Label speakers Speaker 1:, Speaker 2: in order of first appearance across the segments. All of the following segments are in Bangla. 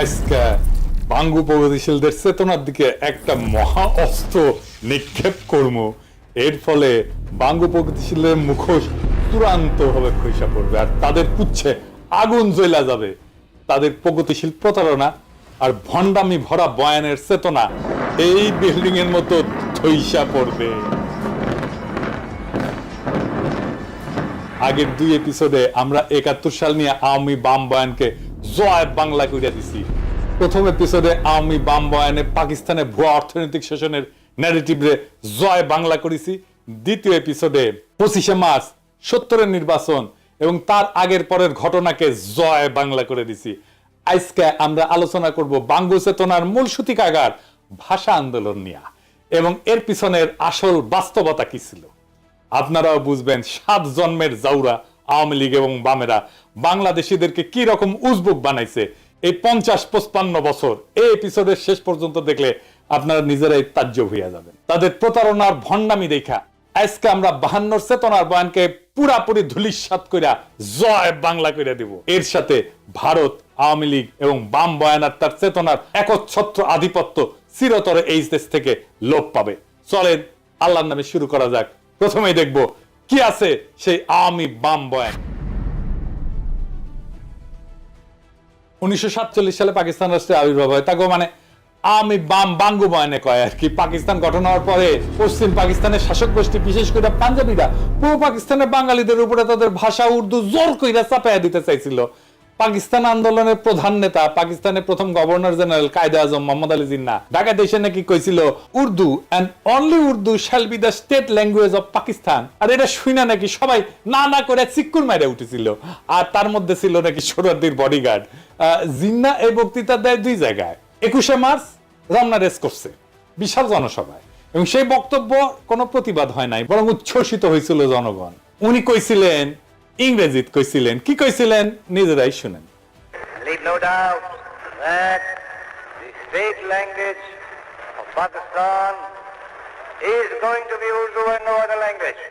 Speaker 1: আজকে বাঙ্গু প্রগতিশীলদের চেতনার দিকে একটা মহা অস্ত্র নিক্ষেপ করবো। এর ফলে বাঙ্গু প্রগতিশীলদের মুখোশ চূড়ান্ত ভাবে খসে পড়বে আর তাদের পুচ্ছে আগুন জ্বলা যাবে। তাদের প্রগতিশীল প্রতারণা আর ভণ্ডামি ভরা বয়ানের চেতনা এই বিল্ডিং এর মতো ধইসা পড়বে। আগের 2 এপিসোডে আমরা 71 সাল নিয়ে আওয়ামী বাম বয়ানকে জয় বাংলা কইরা দিছি। প্রথম এপিসোডে আওয়ামী বাম বয়ানে পাকিস্তানে ভুয়া অর্থনৈতিক শোষণের ন্যারেটিভে জয় বাংলা করেছি। দ্বিতীয় এপিসোডে 25শে মার্চ 70-এর নির্বাচন এবং তার আগের পরের ঘটনাকে জয় বাংলা করে দিছি। আজকে আমরা আলোচনা করব বাঙ্গু চেতনার মূল সূতিকাগার ভাষা আন্দোলন নিয়ে এবং এর পিছনের আসল বাস্তবতা কি ছিল। আপনারাও বুঝবেন 7 জন্মের জাউরা আওয়ামী লীগ এবং বামেরা বাংলাদেশিদেরকে কি রকম উজবুক বানাইছে এই 50-55 বছর। এই এপিসোডের শেষ পর্যন্ত দেখলে আপনারা নিজেরাই তাজ্জব হইয়া যাবেন। তাদের প্রতারণার ভণ্ডামি দেখা আজকে আমরা 52 চেতনার বয়ানকে পুরাপুরি ধূলিসাৎ কইরা জয় বাংলা কইরা দেব। এর সাথে ভারত, আওয়ামী লীগ এবং বাম বয়ান আর তার চেতনার একচ্ছত্র আধিপত্য চিরতরে এই দেশ থেকে লোপ পাবে। চলেন আল্লাহর নামে শুরু করা যাক। প্রথমেই দেখব কি আছে সেই আওয়ামী বাম বয়ান। 1947 সালে পাকিস্তান রাষ্ট্রের আবির্ভাব হয়। তাকে মানে আওয়ামী বাম বাঙ্গু বয়ানে কয় আর কি। পাকিস্তান গঠন হওয়ার পরে পশ্চিম পাকিস্তানের শাসক গোষ্ঠী বিশেষ করে পাঞ্জাবিরা পূর্ব পাকিস্তানের বাঙালিদের উপরে তাদের ভাষা উর্দু জোর কইরা চাপাইয়া দিতে চাইছিল। পাকিস্তান আন্দোলনের প্রধান নেতা পাকিস্তানের প্রথম গভর্নর জেনারেল কায়েদে আজম মোহাম্মদ আলী জিন্না ঢাকায় এসে নাকি কইছিল Urdu and only Urdu shall be the state language of Pakistan. আর এটা শুনা নাকি সবাই না না করে চিক্কুর মাইরে উঠেছিল। আর তার মধ্যে ছিল নাকি সোহরাওয়ার্দীর বডিগার্ড। জিন্না এই বক্তৃতা দেয় 2 জায়গায়। 21শে মার্চ রমনা রেস করছে বিশাল জনসভায় এবং সেই বক্তব্য কোনো প্রতিবাদ হয় নাই, বরং উচ্ছ্বসিত হয়েছিল জনগণ। উনি কইছিলেন ইংরেজিতে কইছিলেন। কি কইছিলেন নিজেরাই শুনেন।
Speaker 2: Leave no doubt that the state language of Pakistan is going to be Urdu and no other language.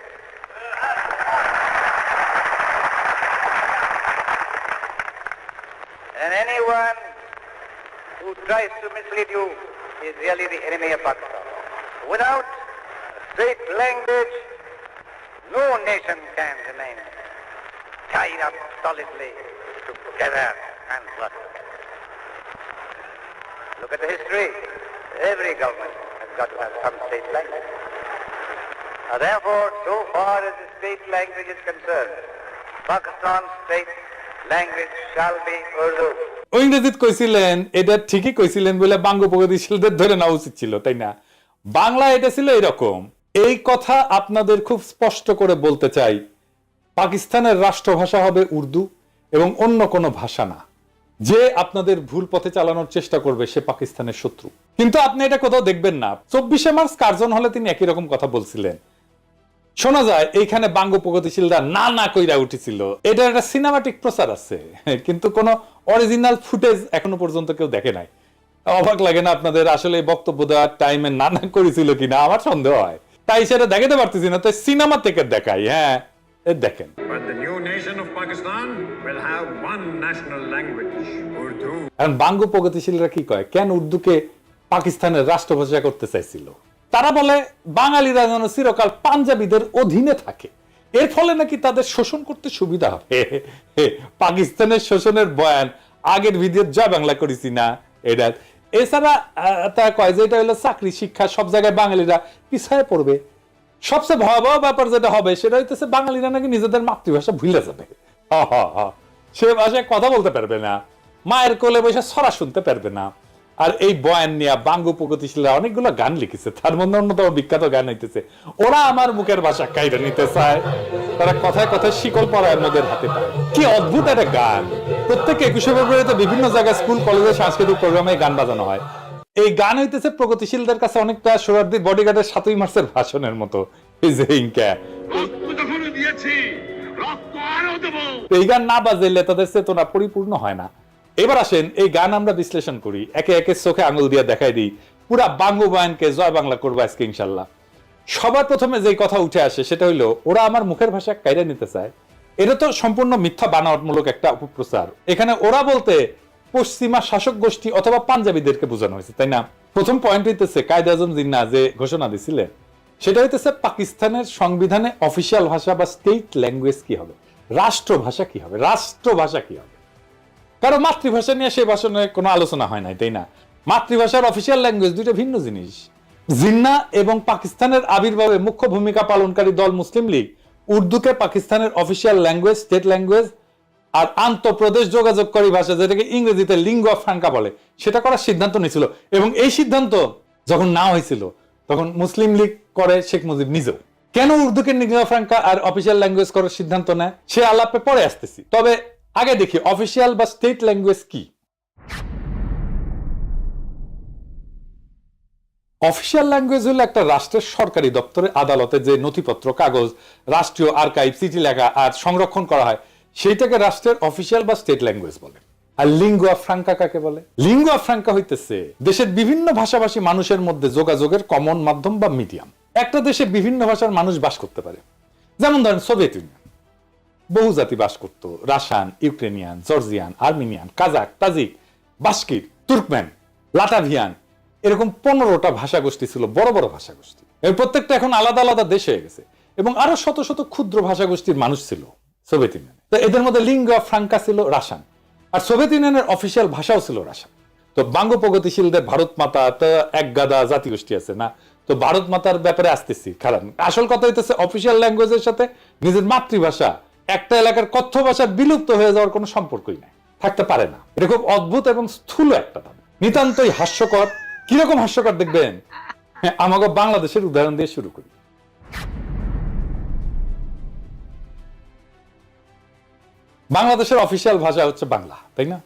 Speaker 2: And anyone who tries to mislead you is really the enemy of Pakistan. Without a state language, no nation can remain tied up solidly together and prosper. Look at the history. Every government has got to have some state language. Therefore, so far as the state language is concerned, Pakistan's state language shall be Urdu.
Speaker 1: ইংরেজিতে কইছিলেন, এটা ঠিকই কইছিলেন বলে বাঙ্গু প্রগতিশীলদের ধরে নেওয়া উচিত ছিল, তাই না? বাংলা এটা ছিল এরকম। এই কথা আপনাদের খুব স্পষ্ট করে বলতে চাই, পাকিস্তানের রাষ্ট্রভাষা হবে উর্দু এবং অন্য কোনো ভাষা না। যে আপনাদের ভুল পথে চালানোর চেষ্টা করবে সে পাকিস্তানের শত্রু। কিন্তু আপনি এটা কোথাও দেখবেন না। 24শে মার্চ কার্জন হলে তিনি একই রকম কথা বলছিলেন। শোনা যায় এইখানে বাঙ্গু প্রগতিশীলরা না না কইরা উঠেছিল। এটা একটা সিনেমাটিক প্রচার আছে, কিন্তু কোনো অরিজিনাল ফুটেজ এখনো পর্যন্ত কেউ দেখে নাই। অবাক লাগে না আপনাদের? আসলে বক্তব্য দেওয়ার টাইমে না না করেছিল কিনা আমার সন্দেহ হয়, তাই সেটা দেখাতে পারতেছি না, তাই সিনেমা থেকে দেখাই। হ্যাঁ দেখেন।
Speaker 3: But the new nation of Pakistan will have one national language, Urdu.
Speaker 1: এখন বাঙ্গু প্রগতিশীলরা কি কয়, কেন উর্দুকে পাকিস্তানের রাষ্ট্রভাষা করতে চাইছিল? তারা বলে বাঙালিরা যেন চিরকাল পাঞ্জাবিদের অধীনে থাকে, এর ফলে নাকি তাদের শোষণ করতে সুবিধা হবে। পাকিস্তানের শোষণের বয়ান আগের ভিডিও জয় বাংলা করেছি না এটা। এছাড়া তা কয় যে এটা হলো চাকরি শিক্ষা সব জায়গায় বাঙালিরা পিছায় পড়বে। সবচেয়ে ভয়াবহ ব্যাপার যেটা হবে সেটা হইতেছে বাঙালিরা নাকি নিজেদের মাতৃভাষা ভুলে যাবে। সে ভাষায় কথা বলতে পারবে না, মায়ের কোলে বসে ছড়া শুনতে পারবে না। আর এই বয়ান নিয়ে বাঙ্গু প্রগতিশীলরা অনেকগুলো গান লিখেছে, তার মধ্যে অন্যতম বিখ্যাত গান হইতেছে ওরা আমার মুখের ভাষা কাইরা নিতে চায়, তারা কথায় কথায় শিকল পরায় মোদের হাতে পায়। কি অদ্ভুত একটা গান। প্রত্যেক 21শে ফেব্রুয়ারিতে বিভিন্ন জায়গায় স্কুল কলেজে সাংস্কৃতিক প্রোগ্রামে গান বাজানো হয়। এই গান হইতেছে প্রগতিশীলদের কাছে অনেকটা সোহরাওয়ার্দীর বডিগার্ডের 7ই মার্চের ভাষণের মতো। এই গান না বাজাইলে তাদের চেতনা পরিপূর্ণ হয় না। এবার আসেন এই গান আমরা বিশ্লেষণ করি, একে একে চোখে আঙুল দিয়ে দেখাই দিই। পুরা বাঙ্গু বয়ানকে জয় বাংলা করবো আজকে ইনশাল্লাহ। সবার প্রথমে যে কথা উঠে আসে সেটা হইলো ওরা আমার মুখের ভাষা কাইরা নিতে চায়। এটা তো সম্পূর্ণ মিথ্যা বানাওয়াটমূলক একটা অপপ্রচার। এখানে ওরা বলতে পশ্চিমা শাসক গোষ্ঠী অথবা পাঞ্জাবিদেরকে বোঝানো হয়েছে, তাই না? প্রথম পয়েন্ট হইতেছে কায়েদ আজম জিন্নাহ যে ঘোষণা দিছিলেন সেটা হইতেছে পাকিস্তানের সংবিধানে অফিসিয়াল ভাষা বা স্টেট ল্যাঙ্গুয়েজ কি হবে, রাষ্ট্রভাষা কি হবে, রাষ্ট্রভাষা কি হবে। কারণ মাতৃভাষা নিয়ে সেই ভাষণে কোনো আলোচনা হয় নাই, তাই না? মাতৃভাষার অফিসিয়াল ল্যাঙ্গুয়েজ দুইটা ভিন্ন জিনিস। জিন্নাহ এবং পাকিস্তানের আবির্ভাবে মুখ্য ভূমিকা পালনকারী দল মুসলিম লীগ উর্দুকে পাকিস্তানের অফিসিয়াল ল্যাঙ্গুয়েজ, স্টেট ল্যাঙ্গুয়েজ আর আন্তঃপ্রদেশ যোগাযোগকারী ভাষা, যেটাকে ইংরেজিতে লিঙ্গুয়া ফ্রাঙ্কা বলে, সেটা করার সিদ্ধান্ত নিয়েছিল। এবং এই সিদ্ধান্ত যখন না হয়েছিল তখন মুসলিম লীগ করে শেখ মুজিব নিজেও। কেন উর্দুকে লিঙ্গুয়া ফ্রাঙ্কা আর অফিসিয়াল ল্যাঙ্গুয়েজ করার সিদ্ধান্ত নেয় সে আলাপে পরে আসতেছি, তবে আগে দেখি অফিসিয়াল বা স্টেট ল্যাঙ্গুয়েজ কি। অফিসিয়াল ল্যাঙ্গুয়েজ হলো একটা রাষ্ট্রের সরকারি দপ্তরে, আদালতে যে নথিপত্র, কাগজ, রাষ্ট্রীয় আর্কাইভ, চিঠি লেখা আর সংরক্ষণ করা হয় সেইটাকে রাষ্ট্রের অফিসিয়াল বা স্টেট ল্যাঙ্গুয়েজ বলে। আর লিঙ্গুয়া ফ্রাঙ্কা কাকে বলে? লিঙ্গুয়া ফ্রাঙ্কা হইতেছে দেশের বিভিন্ন ভাষাভাষী মানুষের মধ্যে যোগাযোগের কমন মাধ্যম বা মিডিয়াম। একটা দেশে বিভিন্ন ভাষার মানুষ বাস করতে পারে, যেমন ধরেন সোভিয়েত ইউনিয়ন, বহু জাতি বাস করত, Russian, Ukrainian, Georgian, Armenian, Kazakh, Tajik, Bashkir, Turkmen, Latvian, এরকম 15টা ভাষা গোষ্ঠী ছিল, বড় বড় ভাষা গোষ্ঠী। এর প্রত্যেকটা এখন আলাদা আলাদা দেশ হয়ে গেছে এবং আরো শত শত ক্ষুদ্র ভাষা গোষ্ঠীর মানুষ ছিল সোভিয়েত ইউনিয়নে। তো এদের মধ্যে লিঙ্গুয়া ফ্রাঙ্কা ছিল রাশিয়ান, আর সোভিয়েত ইউনিয়নের অফিসিয়াল ভাষাও ছিল রাশিয়ান। তো বাঙ্গ প্রগতিশীলদের ভারত মাতা তো এক গাদা জাতিগোষ্ঠী আছে না, তো ভারত মাতার ব্যাপারে আসতেছি। কারণ আসল কথা হইতেছে অফিসিয়াল ল্যাঙ্গুয়েজের সাথে নিজের মাতৃভাষা, একটা এলাকার কথ্য ভাষা বিলুপ্ত হয়ে যাওয়ার কোনো সম্পর্কই নাই, থাকতে পারে না। এটা খুব অদ্ভুত এবং স্থূল একটা দাবি, নিতান্তই হাস্যকর। কিরকম হাস্যকর দেখবেন, আমাকে বাংলাদেশের উদাহরণ দিয়ে শুরু করি। বাংলাদেশের অফিসিয়াল ভাষা হচ্ছে বাংলা, তাই না?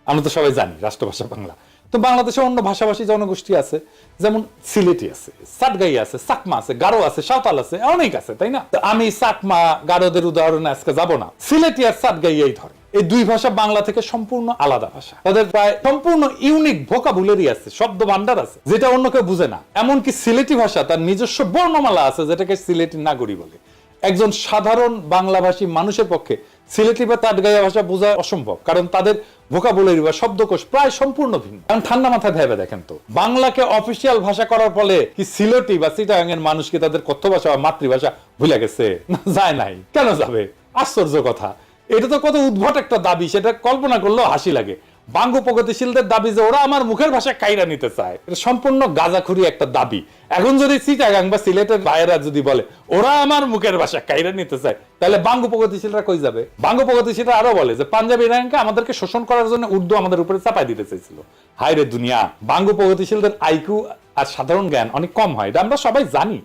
Speaker 1: আমরা তো সবাই জানি রাষ্ট্রভাষা বাংলা। তো বাংলাদেশে অন্য ভাষাভাষী জনগোষ্ঠী আছে, যেমন সিলেটি আছে, সাতগাই আছে, চাকমা আছে, গারো আছে, সাঁওতাল আছে, অনেক আছে, তাই না? তো আমি চাকমা গারোদের উদাহরণে আজকে যাব না, সিলেটি আর সাতগাই এই ধরে। এই দুই ভাষা বাংলা থেকে সম্পূর্ণ আলাদা ভাষা, তাদের প্রায় সম্পূর্ণ ইউনিক ভোকাবুলারি আছে, শব্দ ভান্ডার আছে, যেটা অন্য কেউ বুঝে না। এমনকি সিলেটি ভাষা তার নিজস্ব বর্ণমালা আছে, যেটাকে সিলেটি নাগরী বলে। একজন সাধারণ বাংলাভাষী মানুষের পক্ষে সিলেটি বা তাটগাইয়া ভাষা বোঝা অসম্ভব, কারণ তাদের ভোকাবুলারি বা শব্দকোষ প্রায় সম্পূর্ণ ভিন্ন। কারণ ঠান্ডা মাথায় ভেবে দেখেন তো, বাংলাকে অফিসিয়াল ভাষা করার ফলে কি সিলেটি বা চিটাগাং এর মানুষ কি তাদের কথ্য ভাষা বা মাতৃভাষা ভুলে গেছে? না, যায় নাই। কেন যাবে? আশ্চর্য কথা। এটা তো কত উদ্ভট একটা দাবি, সেটা কল্পনা করলেও হাসি লাগে। বাঙ্গ প্রগতিশীলদের দাবি যে ওরা আমার মুখের ভাষা কাইরা নিতে চায়, এটা সম্পূর্ণ গাঁজাখুরি একটা দাবি। এখন যদি চিটাগাং বা সিলেটের ভাইয়েরা যদি বলে ওরা আমার মুখের ভাষা কাইরা নিতে চায়, তাহলে বাঙ্গ প্রগতিশীলরা কই যাবে? বাঙ্গ প্রগতিশীলরা আরো বলে যে পাঞ্জাবি ইরানকে আমাদেরকে শোষণ করার জন্য উর্দু আমাদের উপরে চাপাই দিতে চাইছিল। হায় রে দুনিয়া! বাঙ্গ প্রগতিশীলদের আইকিউ আর সাধারণ জ্ঞান অনেক কম হয়, এটা আমরা সবাই জানি।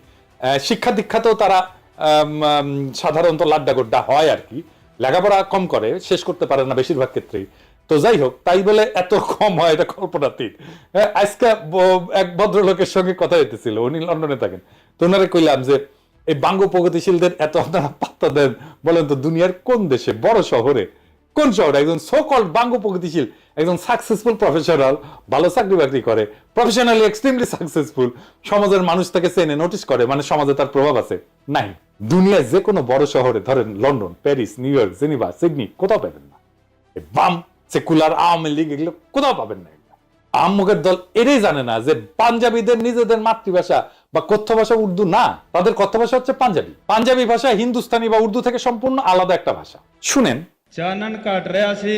Speaker 1: শিক্ষা দীক্ষাতেও তারা সাধারণত লাড্ডা গোড্ডা হয় আর কি, লেখাপড়া কম করে, শেষ করতে পারে না বেশিরভাগ ক্ষেত্রেই। তো যাই হোক, তাই বলে এত কম হয় এটা কল্পনাতীত। আজকে এক ভদ্রলোকের সঙ্গে কথা হইতেছিল, উনি লন্ডনে থাকেন। তো ওনারে কইলাম যে এই বাঙ্গ প্রগতিশীলদের এত আপনারা পাত্তা দেন, বলেন তো দুনিয়ার কোন দেশে, বড় শহরে, কোন শহরে একজন সো কল্ড বাঙ্গ প্রগতিশীল, একজন সাকসেসফুল প্রফেশনাল, ভালো চাকরি বাকরি করে, প্রফেশনালি এক্সট্রিমলি সাকসেসফুল, সমাজের মানুষ তাকে চেনে, নোটিস করে, মানে সমাজে তার প্রভাব আছে? নাই। দুনিয়ায় যে কোনো বড় শহরে, ধরেন London, Paris, new York, Geneva, Sydney, কোথাও পাবেন না। বাম সেকুলার আওয়ামী লীগ এগুলো কোথাও পাবেন না। আহম্মকের দল এটাই জানে না যে পাঞ্জাবিদের নিজেদের মাতৃভাষা বা কথ্য ভাষা উর্দু না, তাদের কথ্য ভাষা হচ্ছে পাঞ্জাবি। পাঞ্জাবি ভাষা হিন্দুস্তানি বা উর্দু থেকে সম্পূর্ণ আলাদা একটা ভাষা। শুনেন,
Speaker 4: ਚਾਨਣ ਘਟ ਰਿਹਾ ਸੀ,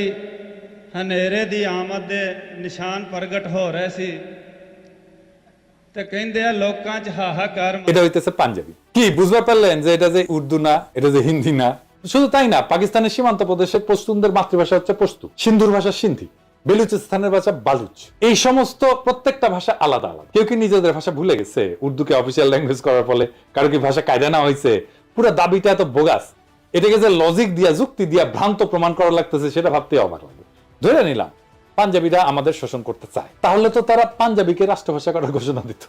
Speaker 4: ਹਨੇਰੇ ਦੀ ਆਮਦ ਦੇ ਨਿਸ਼ਾਨ ਪ੍ਰਗਟ ਹੋ ਰਹੇ ਸੀ ਤੇ ਕਹਿੰਦੇ ਆ ਲੋਕਾਂ 'ਚ ਹਾਹਾਕਾਰ।
Speaker 1: এটা হইতেছে পাঞ্জাবি। কি বুঝতে পারলেন যে এটা যে উর্দু না, এটা যে হিন্দি না? শুধু তাই না, পাকিস্তানের সীমান্ত প্রদেশের পশতুনদের মাতৃভাষা হচ্ছে পশতু, সিন্ধুর ভাষা সিন্ধি, বেলুচিস্তানের ভাষা বালুচ। এই সমস্ত প্রত্যেকটা ভাষা আলাদা আলাদা। কেউ কি নিজেদের ভাষা ভুলে গেছে উর্দুকে অফিসিয়াল ল্যাঙ্গুয়েজ করার ফলে? কারো কি ভাষা কায়দা না হয়েছে? পুরো দাবিটা এত বোগাস, এটাকে যে লজিক দিয়া, যুক্তি দিয়া ভ্রান্ত প্রমাণ করা লাগতেছে, সেটা ভাবতে অবাক লাগে। ধরে নিলাম পাঞ্জাবিরা আমাদের শোষণ করতে চায়, তাহলে তো তারা পাঞ্জাবিকে রাষ্ট্রভাষা করার ঘোষণা দিত,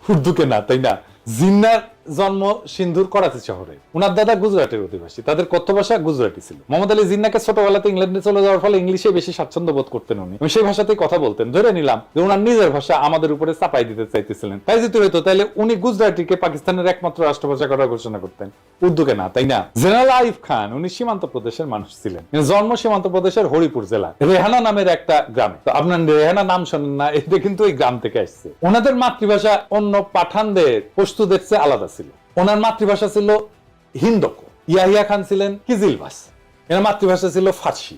Speaker 1: উর্দুকে না, তাই না? জিন্নার জন্ম সিন্ধুর করাচি শহরে। উনার দাদা গুজরাটের অধিবাসী, তাদের কথ্য ভাষা গুজরাটি ছিল। মোহাম্মদ আলী জিন্নাকে ছোটবেলাতে ইংল্যান্ডে চলে যাওয়ার ফলে ইংলিশে বেশি স্বাচ্ছন্দ্য বোধ করতেন উনি, এবং সেই ভাষাতেই কথা বলতেন। ধরে নিলাম যে উনার নিজের ভাষা আমাদের উপরে চাপাই দিতে চাইতেছিলেন। তাই যদি হইতো তাহলে উনি গুজরাটিকে পাকিস্তানের একমাত্র রাষ্ট্রভাষা করার ঘোষণা করতেন, উর্দুকে না, তাই না? জেনারেল আইয়ুব খান উনি সীমান্ত প্রদেশের মানুষ ছিলেন, জন্ম সীমান্ত প্রদেশের হরিপুর জেলা রেহানা নামের একটা গ্রামে। তো আপনার রেহানা নাম শোনেন না, এটা কিন্তু এই গ্রাম থেকে আসছে। ওনাদের মাতৃভাষা অন্য পাঠানদের পশতুদের চেয়ে আলাদা ছিল। ওনার মাতৃভাষা ছিল হিন্দকো। ইয়াহিয়া খান ছিলেন কিজিলবাস, এর মাতৃভাষা ছিল ফার্সি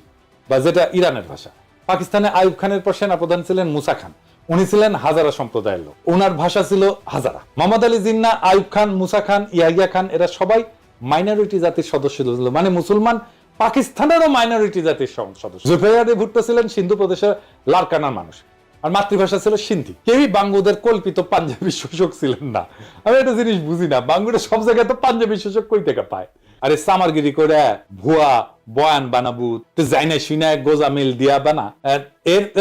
Speaker 1: বা যেটা ইরানের ভাষা। পাকিস্তানে আইয়ুব খানের পর সেনাপ্রধান ছিলেন মুসা খান, উনি ছিলেন হাজারা সম্প্রদায়ের লোক, ওনার ভাষা ছিল হাজারা। মোহাম্মদ আলী জিন্নাহ, আইয়ুব খান, মুসা খান, ইয়াহিয়া খান এরা সবাই মাইনরিটি জাতির সদস্য ছিল, মানে মুসলমান পাকিস্তানেরও মাইনরিটি জাতির সদস্য। জুলফিকার আলী ভুট্টো ছিলেন সিন্ধু প্রদেশের লারকানার মানুষ, আর মাতৃভাষা ছিল সিন্ধি। কেউই বাঙ্গুদের কল্পিত পাঞ্জাবি শোষক ছিলেন না। আমি একটা জিনিস বুঝি না, বাঙ্গুরা সব জায়গায় তো পাঞ্জাবি শোষক কই থেকে পায়? আরে সামারগিরি করে ভুয়া বয়ান বানাবু, জাইনা শুনে গোজা মিল দিয়া বানা,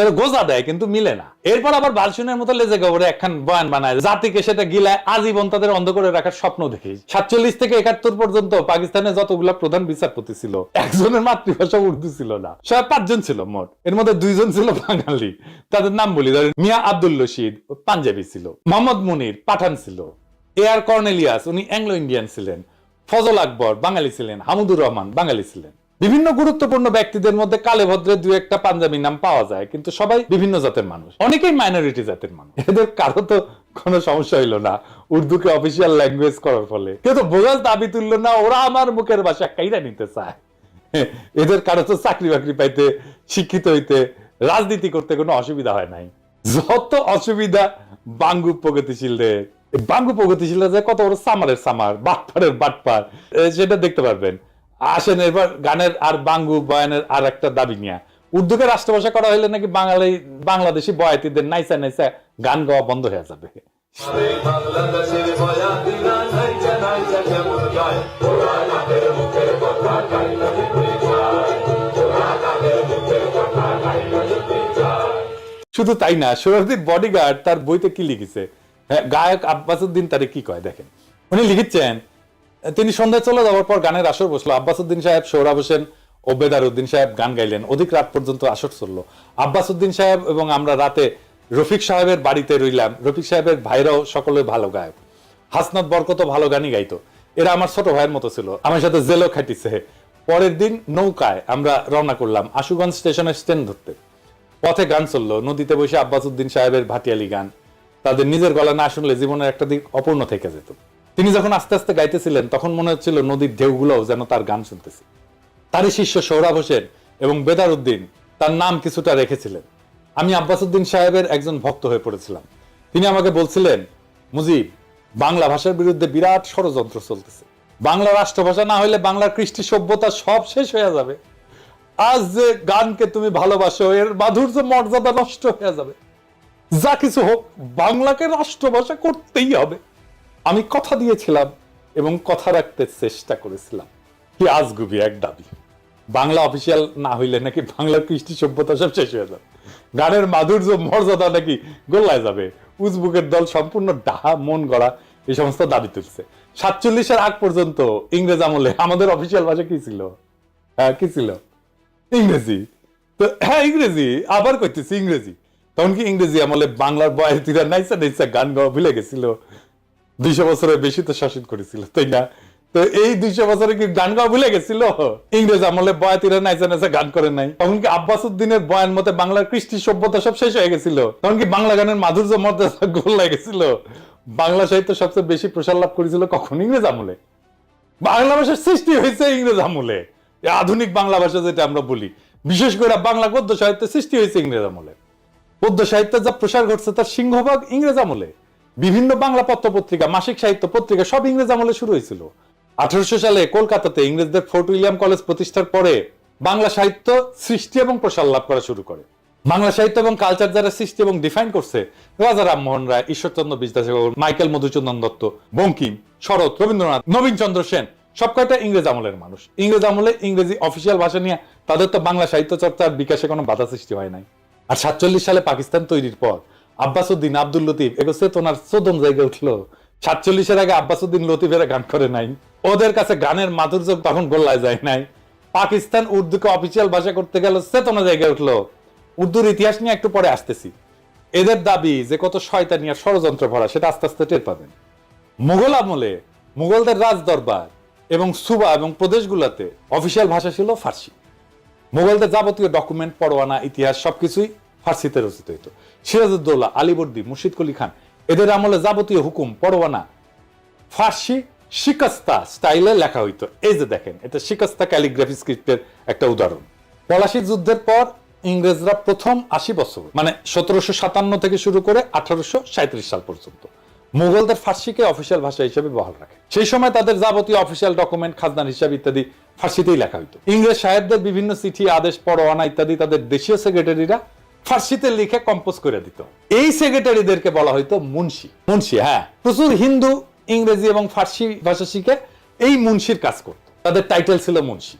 Speaker 1: এর গোজা দেয় কিন্তু মিলে না। এরপর আবার বালসুনের মতো লেজে গবরে একখান বয়ান বানায়, জাতিকে সেটা গিলায় আজীবন তাদের অন্ধ করে রাখার স্বপ্ন দেখি। 47 থেকে 71 পর্যন্ত পাকিস্তানে যতগুলা প্রধান বিচারপতি ছিল, একজনের মাতৃভাষা উর্দু ছিল না। সবাই 5 জন ছিল মোট, এর মধ্যে 2 জন ছিল বাঙালি। তাদের নাম বলি, মিয়া আব্দুল রশিদ পাঞ্জাবি ছিল, মোহাম্মদ মুনির পাঠান ছিল, এআর কর্নেলিয়াস উনি অ্যাংলো ইন্ডিয়ান ছিলেন, ফজল আকবর বাঙালি ছিলেন, হামুদুর রহমান বাঙালি ছিলেন। বিভিন্ন গুরুত্বপূর্ণ ব্যক্তিদের মধ্যে কালে ভদ্রে 2-1টা পাঞ্জাবি নাম পাওয়া যায়, কিন্তু সবাই বিভিন্ন জাতের মানুষ, অনেকেই মাইনরিটি জাতের মানুষ। এদের কারো তো কোনো সমস্যা হইলো না উর্দুকে অফিসিয়াল ল্যাঙ্গুয়েজ করার ফলে, কেউ তো বোঝার দাবি তুললো না, ওরা আমার মুখের ভাষা কাইরা নিতে চায়। এদের কারো তো চাকরি বাকরি পাইতে, শিক্ষিত হইতে, রাজনীতি করতে কোনো অসুবিধা হয় নাই। যত অসুবিধা বাঙ্গু প্রগতিশীলদের। বাঙ্গু প্রগতিশীলরা যে কত বড় সামারের সামার, বাটপারের বাটপার, সেটা দেখতে পারবেন। আসেন এবার গানের আর বাঙ্গু বয়ানের আর একটা দাবি নিয়ে। উর্দুকে রাষ্ট্রভাষা করা হলে নাকি বাংলাদেশি বয়াতিদের নাইসা নাইসা গান গাওয়া বন্ধ হয়ে যাবে। শুধু তাই না, সোহরাওয়ার্দীর বডিগার্ড তার বইতে কি লিখেছে, গায়ক আব্বাস উদ্দিন তারে কি কয় দেখেন। উনি লিখেছেন, তিনি সন্ধ্যায় চলে যাওয়ার পর গানের আসর বসলো। আব্বাস উদ্দিন সাহেব, সোহরাব হোসেন ও বেদার উদ্দিন সাহেব গান গাইলেন। অধিক রাত পর্যন্ত আসর চললো। আব্বাস উদ্দিন সাহেব এবং আমরা রাতে রফিক সাহেবের বাড়িতে রইলাম। রফিক সাহেবের ভাইরাও সকলে ভালো গায়ক, হাসনাত বরকত ভালো গানই গাইতো। এরা আমার ছোট ভাইয়ের মতো ছিল, আমার সাথে জেলও খাটিছে। পরের দিন নৌকায় আমরা রওনা করলাম আশুগঞ্জ স্টেশনের স্ট্যান্ড ধরতে। পথে গান চললো, নদীতে বসে আব্বাস উদ্দিন সাহেবের ভাটিয়ালি গান। তাদের নিজের গলা না শুনলে জীবনের একটা দিক অপূর্ণ থেকে যেত। তিনি যখন আস্তে আস্তে গাইতেছিলেন তখন মনে হচ্ছিল নদীর ঢেউগুলোও যেন তার গান শুনতেছে। তারই শিষ্য সোহরাব হোসেন এবং বেদার উদ্দিন তার নাম কিছুটা রেখেছিলেন। আমি আব্বাস উদ্দিন সাহেবের একজন ভক্ত হয়ে পড়েছিলাম। তিনি আমাকে বলছিলেন, মুজিব, বাংলা ভাষার বিরুদ্ধে বিরাট ষড়যন্ত্র চলতেছে। বাংলা রাষ্ট্রভাষা না হলে বাংলার কৃষ্টি সভ্যতা সব শেষ হয়ে যাবে। আজ যে গানকে তুমি ভালোবাসো এর মাধুর্য মর্যাদা নষ্ট হয়ে যাবে। যা কিছু হোক, বাংলাকে রাষ্ট্রভাষা করতেই হবে। আমি কথা দিয়েছিলাম এবং কথা রাখতে চেষ্টা করেছিলাম। কি আজগুবি এক দাবি, বাংলা অফিসিয়াল না হইলে নাকি বাংলার কৃষ্টি সভ্যতা সব শেষ হয়ে যাবে, গানের মাধুর্য মর্যাদা নাকি গোল্লায় যাবে। উজবুকের দল সম্পূর্ণ ডাহা মন গড়া এই সমস্ত দাবি তুলছে। 47-এর আগ পর্যন্ত ইংরেজ আমলে আমাদের অফিসিয়াল ভাষা কি ছিল? কি ছিল? ইংরেজি। তো ইংরেজি, আবার কইতেছি ইংরেজি। তখন কি ইংরেজি আমলে বাংলার বয়াতিরা নাইসা নাইসা গান গাওয়া ভুলে গেছিল? 200 বছরের বেশি তো শাসন করেছিল, তাই না? তো এই 200 বছরে কি গান গাওয়া ভুলে গেছিল? ইংরেজ আমলে বয়াতিরা নাইসা নাইসা গান করে নাই? তখন কি আব্বাস উদ্দিনের বয়ান মতে বাংলার কৃষ্টি সভ্যতা সব শেষ হয়ে গেছিল? তখন কি বাংলা গানের মাধুর্য মর্যাদা গোল্লায় গেছিল? বাংলা সাহিত্য সবচেয়ে বেশি প্রসার লাভ করেছিল কখন? ইংরেজ আমলে। বাংলা ভাষার সৃষ্টি হয়েছে ইংরেজ আমলে। আধুনিক বাংলা ভাষা যেটা আমরা বলি, বিশেষ করে বাংলা গদ্য সাহিত্যের সৃষ্টি হয়েছে ইংরেজ আমলে। পদ্য সাহিত্যের যা প্রসার ঘটছে তার সিংহভাগ ইংরেজ আমলে। বিভিন্ন বাংলা পত্র পত্রিকা, মাসিক সাহিত্য পত্রিকা সব ইংরেজ আমলে শুরু হয়েছিল। 1800 সালে কলকাতাতে ইংরেজদের ফোর্ট উইলিয়াম কলেজ প্রতিষ্ঠার পরে বাংলা সাহিত্য সৃষ্টি এবং প্রসার লাভ করা শুরু করে। বাংলা সাহিত্য এবং কালচার যারা সৃষ্টি এবং ডিফাইন করছে, রাজা রামমোহন রায়, ঈশ্বরচন্দ্র বিদ্যাসাগর, মাইকেল মধুসূদন দত্ত, বঙ্কিম, শরৎ, রবীন্দ্রনাথ, নবীন চন্দ্র সেন, সব কয়টা ইংরেজ আমলের মানুষ। ইংরেজ আমলে ইংরেজি অফিসিয়াল ভাষা নিয়ে তাদের তো বাংলা সাহিত্য চর্চার বিকাশে কোনো বাধা সৃষ্টি হয় নাই। আর 47 সালে পাকিস্তান তৈরির পর আব্বাস উদ্দিন, আব্দুল লতিফ এগো চেতনার চোদন জায়গায় উঠলো। 47-এর আগে আব্বাসউদ্দিন লতিফেরা গান করে নাই, ওদের কাছে গানের মাধুর্য তখন গোল্লায় যায় নাই। পাকিস্তান উর্দুকে অফিসিয়াল ভাষা করতে গেল, চেতনা জায়গায় উঠলো। উর্দুর ইতিহাস নিয়ে একটু পরে আসতেছি। এদের দাবি যে কত শয়তানি আর ষড়যন্ত্র ভরা, সেটা আস্তে আস্তে টের পাবেন। মুঘল আমলে মুঘলদের রাজ দরবার এবং সুবা এবং প্রদেশগুলোতে অফিসিয়াল ভাষা ছিল ফার্সি। মুঘলদের যাবতীয় ডকুমেন্ট, পরোয়ানা, ইতিহাস সবকিছুই ফার্সিতে রচিত হইত। সিরাজউদ্দৌলা, আলীবর্দী, মুর্শিদ কুলি খান এদের আমলে যাবতীয় হুকুম, পরোয়ানা ফার্সি শিকস্তা স্টাইলে লেখা হইতো। এই যে দেখেন, এটা শিকস্তা ক্যালিগ্রাফি স্ক্রিপ্টের একটা উদাহরণ। পলাশী যুদ্ধের পর ইংরেজরা প্রথম 80 বছর, মানে 1757 থেকে শুরু করে 1837 সাল পর্যন্ত মুঘলদের ফার্সিকে অফিসিয়াল ভাষা হিসেবে বহাল রাখে। সেই সময় তাদের যাবতীয় অফিসিয়াল ডকুমেন্ট, খাজনার হিসাব ইত্যাদি ফার্সিতেই লেখা হইতো। ইংরেজ সাহেবদের বিভিন্ন চিঠি, আদেশ, পরোয়ানা ইত্যাদি তাদের দেশীয় সেক্রেটারিরা ফার্সিতে লিখে কম্পোজ করে দিত। এই সেক্রেটারিদেরকে বলা হইতো মুন্সি। মুন্সি, হ্যাঁ, প্রচুর হিন্দু ইংরেজি এবং ফার্সি ভাষা শিখে এই মুন্সির কাজ করত। তাদের টাইটেল ছিল মুন্সি।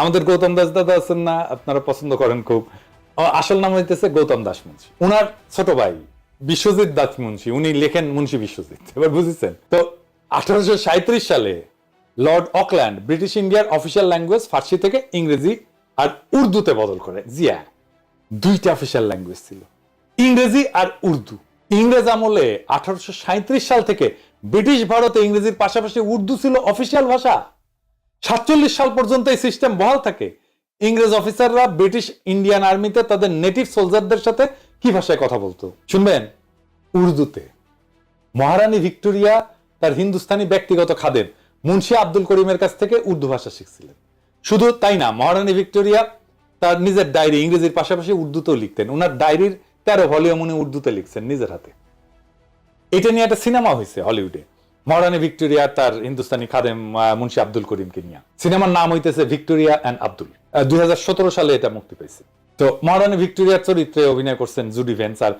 Speaker 1: আমাদের গৌতম দাস দাদা আছেন না, আপনারা পছন্দ করেন খুব, আসল নাম হইতেছে গৌতম দাস মুন্সি। উনার ছোট ভাই বিশ্বজিৎ দাস মুন্সি, উনি লেখেন মুন্সি বিশ্বজিৎ। এবার বুঝেছেন তো? 1837 সালে লর্ড অকল্যান্ড ব্রিটিশ ইন্ডিয়ার অফিসিয়াল ল্যাঙ্গুয়েজ ফার্সি থেকে ইংরেজি আর উর্দুতে বদল করে। জিয়া, দুইটা অফিসিয়াল ল্যাঙ্গুয়েজ ছিল, ইংরেজি আর উর্দু। ইংরেজ আমলে 1837 সাল থেকে ব্রিটিশ ভারতে ইংরেজির পাশাপাশি উর্দু ছিল অফিসিয়াল ভাষা। 47 সাল পর্যন্ত এই সিস্টেম বহাল থাকে। ইংরেজ অফিসাররা ব্রিটিশ ইন্ডিয়ান আর্মিতে তাদের নেটিভ সোলজারদের সাথে কি ভাষায় কথা বলতো শুনবেন? উর্দুতে। মহারানী ভিক্টোরিয়া তার হিন্দুস্তানি ব্যক্তিগত খাদেম মুন্সি আব্দুল করিমের কাছ থেকে উর্দু ভাষা শিখছিলেন। শুধু তাই না, মহারানী ভিক্টোরিয়া তার নিজের ডায়েরি ইংরেজির পাশাপাশি উর্দুতেও লিখতেন। ওনার ডায়েরির 13 ভলিউম উনি উর্দুতে লিখছেন নিজের হাতে। এটা নিয়ে একটা সিনেমা হয়েছে হলিউডে, মহারানী ভিক্টোরিয়া তার হিন্দুস্তানি খাদেম মুন্সি আব্দুল করিমকে নিয়ে। সিনেমার নাম হইতেছে ভিক্টোরিয়া অ্যান্ড আব্দুল। 2017 সালে এটা মুক্তি পাইছে। তো মহারানী ভিক্টোরিয়ার চরিত্রে অভিনয় করছেন জুডি ভেন্স, আর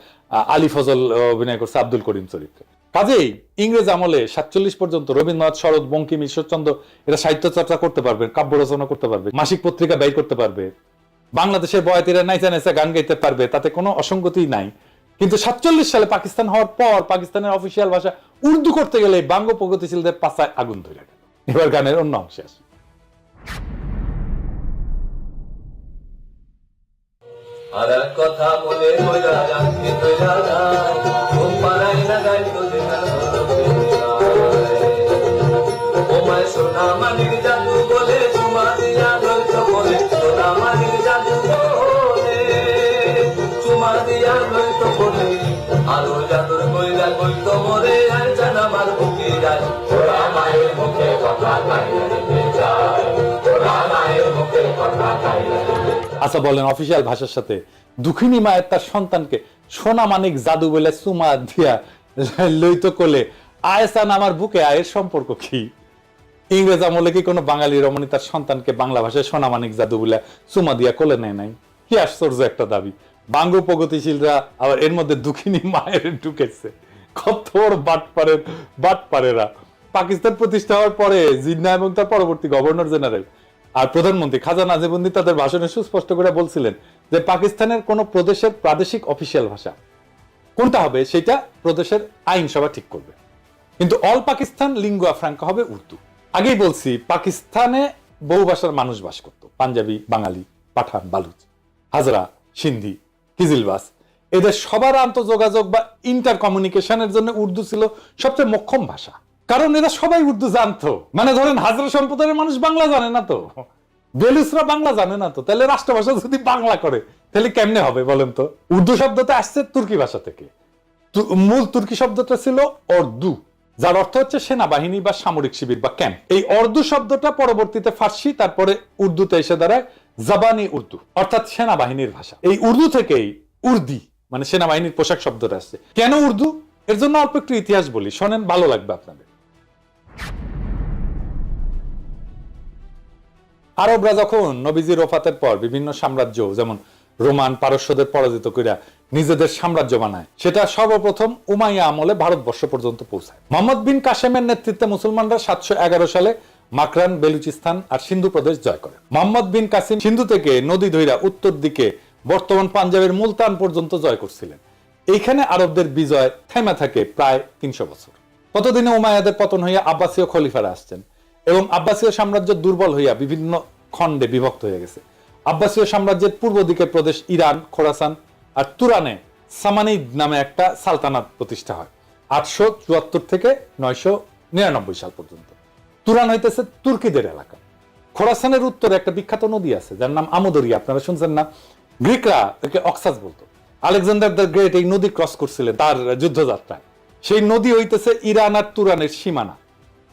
Speaker 1: আলী ফজল অভিনয় করছে আব্দুল করিম চরিত্রে। কাজেই ইংরেজ আমলে 47 পর্যন্ত রবীন্দ্রনাথ, শরৎ, বঙ্কিম, ঈশ্বরচন্দ্র এরা সাহিত্য চর্চা করতে পারবে, কাব্য রচনা করতে পারবে, মাসিক পত্রিকা ব্যয় করতে পারবে, বাংলাদেশের বয়াতিরা নাইচা নাইচা গান গাইতে পারবে, তাতে কোনো অসঙ্গতি নাই। কিন্তু 47 সালে পাকিস্তান হওয়ার পর পাকিস্তানের অফিসিয়াল ভাষা উর্দু করতে গেলে বাঙ্গ প্রগতিশীলদের পাছায় আগুন ধরে গেল। এবার গানের অন্য অংশে আসি।
Speaker 5: আর কথা মনে কইরা রাখি কইরা যায় ঘুম পাড়াই লাগাই তোদের ও মায় সোনা মানিক জাদু বলে চুমা দিয়া লইতো বলে সোনা মানিক জাদু বলে চুমা দিয়া লইতো বলে আরো জাদুর কইরা কইতো মরে আর জানা মার বুকে যায় ওরা মায়ের মুখে কথা কাইরা দিতে যায় ওরা মায়ের মুখে কথা কাইরা।
Speaker 1: আচ্ছা বলেন, অফিসিয়াল ভাষার সাথে দুঃখিনী মায়ের তার সন্তানকে সোনা মানিক জাদু বলে চুমা দিয়া লইতো কোলে আয়সান আমার বুকে, আয়ের সম্পর্ক কি? ইংরেজ আমলে কি কোনো বাঙালি রমণী তার সন্তানকে বাংলা ভাষায় সোনা মানিক জাদু বলে চুমা দিয়া কোলে নেয় নাই? কি আশ্চর্য একটা দাবি। বাঙ্গ প্রগতিশীলরা আবার এর মধ্যে দুঃখিনী মায়ের ঢুকেছে। কত বড় বাটপারেরা। পাকিস্তান প্রতিষ্ঠা হওয়ার পরে জিন্নাহ এবং তার পরবর্তী গভর্নর জেনারেল আর প্রধানমন্ত্রী খাজা নাজিবুদ্দিন তাদের ভাষণে সুস্পষ্ট করে বলছিলেন যে পাকিস্তানের কোন প্রদেশের প্রাদেশিক অফিসিয়াল ভাষা কোনটা হবে সেটা প্রদেশের আইনসভা ঠিক করবে, কিন্তু অল পাকিস্তান লিঙ্গুয়া ফ্রাঙ্কা হবে উর্দু। আগেই বলছি, পাকিস্তানে বহু ভাষার মানুষ বাস করত, পাঞ্জাবি, বাঙালি, পাঠান, বালুচ, হাজরা, সিন্ধি, কিজিলবাস। এদের সবার আন্তঃযোগাযোগ বা ইন্টার কমিউনিকেশনের জন্য উর্দু ছিল সবচেয়ে মোক্ষম ভাষা, কারণ এরা সবাই উর্দু জানতো। মানে ধরেন হাজরা সম্প্রদায়ের মানুষ বাংলা জানে না তো, বেলুচরা বাংলা জানে না তো, তাহলে রাষ্ট্রভাষা যদি বাংলা করে তাহলে কেমনে হবে বলেন তো? উর্দু শব্দটা আসছে তুর্কি ভাষা থেকে। মূল তুর্কি শব্দটা ছিল অর্দু, যার অর্থ হচ্ছে সেনাবাহিনী বা সামরিক শিবির বা ক্যাম্প। এই অর্দু শব্দটা পরবর্তীতে ফার্সি, তারপরে উর্দুতে এসে দাঁড়ায় জাবানি উর্দু, অর্থাৎ সেনাবাহিনীর ভাষা। এই উর্দু থেকেই উর্দি মানে সেনাবাহিনীর পোশাক শব্দটা আসছে। কেন উর্দু? এর জন্য অল্প একটু ইতিহাস বলি, শোনেন, ভালো লাগবে আপনাদের। আরবরা যখন নবীজির ওফাতের পর বিভিন্ন সাম্রাজ্য যেমন রোমান, পারস্যদের পরাজিত কইরা নিজেদের সাম্রাজ্য বানায়, সেটা সর্বপ্রথম উমাইয়া আমলে ভারতবর্ষ পর্যন্ত পৌঁছায়। মোহাম্মদ বিন কাসেমের নেতৃত্বে মুসলমানরা 711 সালে মাকরান, বেলুচিস্তান আর সিন্ধু প্রদেশ জয় করে। মোহাম্মদ বিন কাসিম সিন্ধু থেকে নদী ধইরা উত্তর দিকে বর্তমান পাঞ্জাবের মুলতান পর্যন্ত জয় করছিলেন। এইখানে আরবদের বিজয় থেমে থাকে প্রায় 300 বছর। ততদিনে উমাইয়াদের পতন হইয়া আব্বাসীয় খলিফারা আসছেন এবং আব্বাসীয় সাম্রাজ্য দুর্বল হইয়া বিভিন্ন খণ্ডে বিভক্ত হয়ে গেছে। আব্বাসীয় সাম্রাজ্যের পূর্ব দিকের প্রদেশ ইরান, খোরাসান আর তুরানে সামানিদ নামে একটা সালতানাত প্রতিষ্ঠা হয় 874 থেকে 999 সাল পর্যন্ত। তুরান হইতেছে তুর্কিদের এলাকা। খোরাসানের উত্তরে একটা বিখ্যাত নদী আছে যার নাম আমুদরিয়া, আপনারা শুনছেন না? গ্রিকরা একে অক্সাস বলতো। আলেকজান্ডার দ্য গ্রেট এই নদী ক্রস করছিলেন তার যুদ্ধযাত্রায়। সেই নদী হইতেছে ইরান আর তুরানের সীমানা।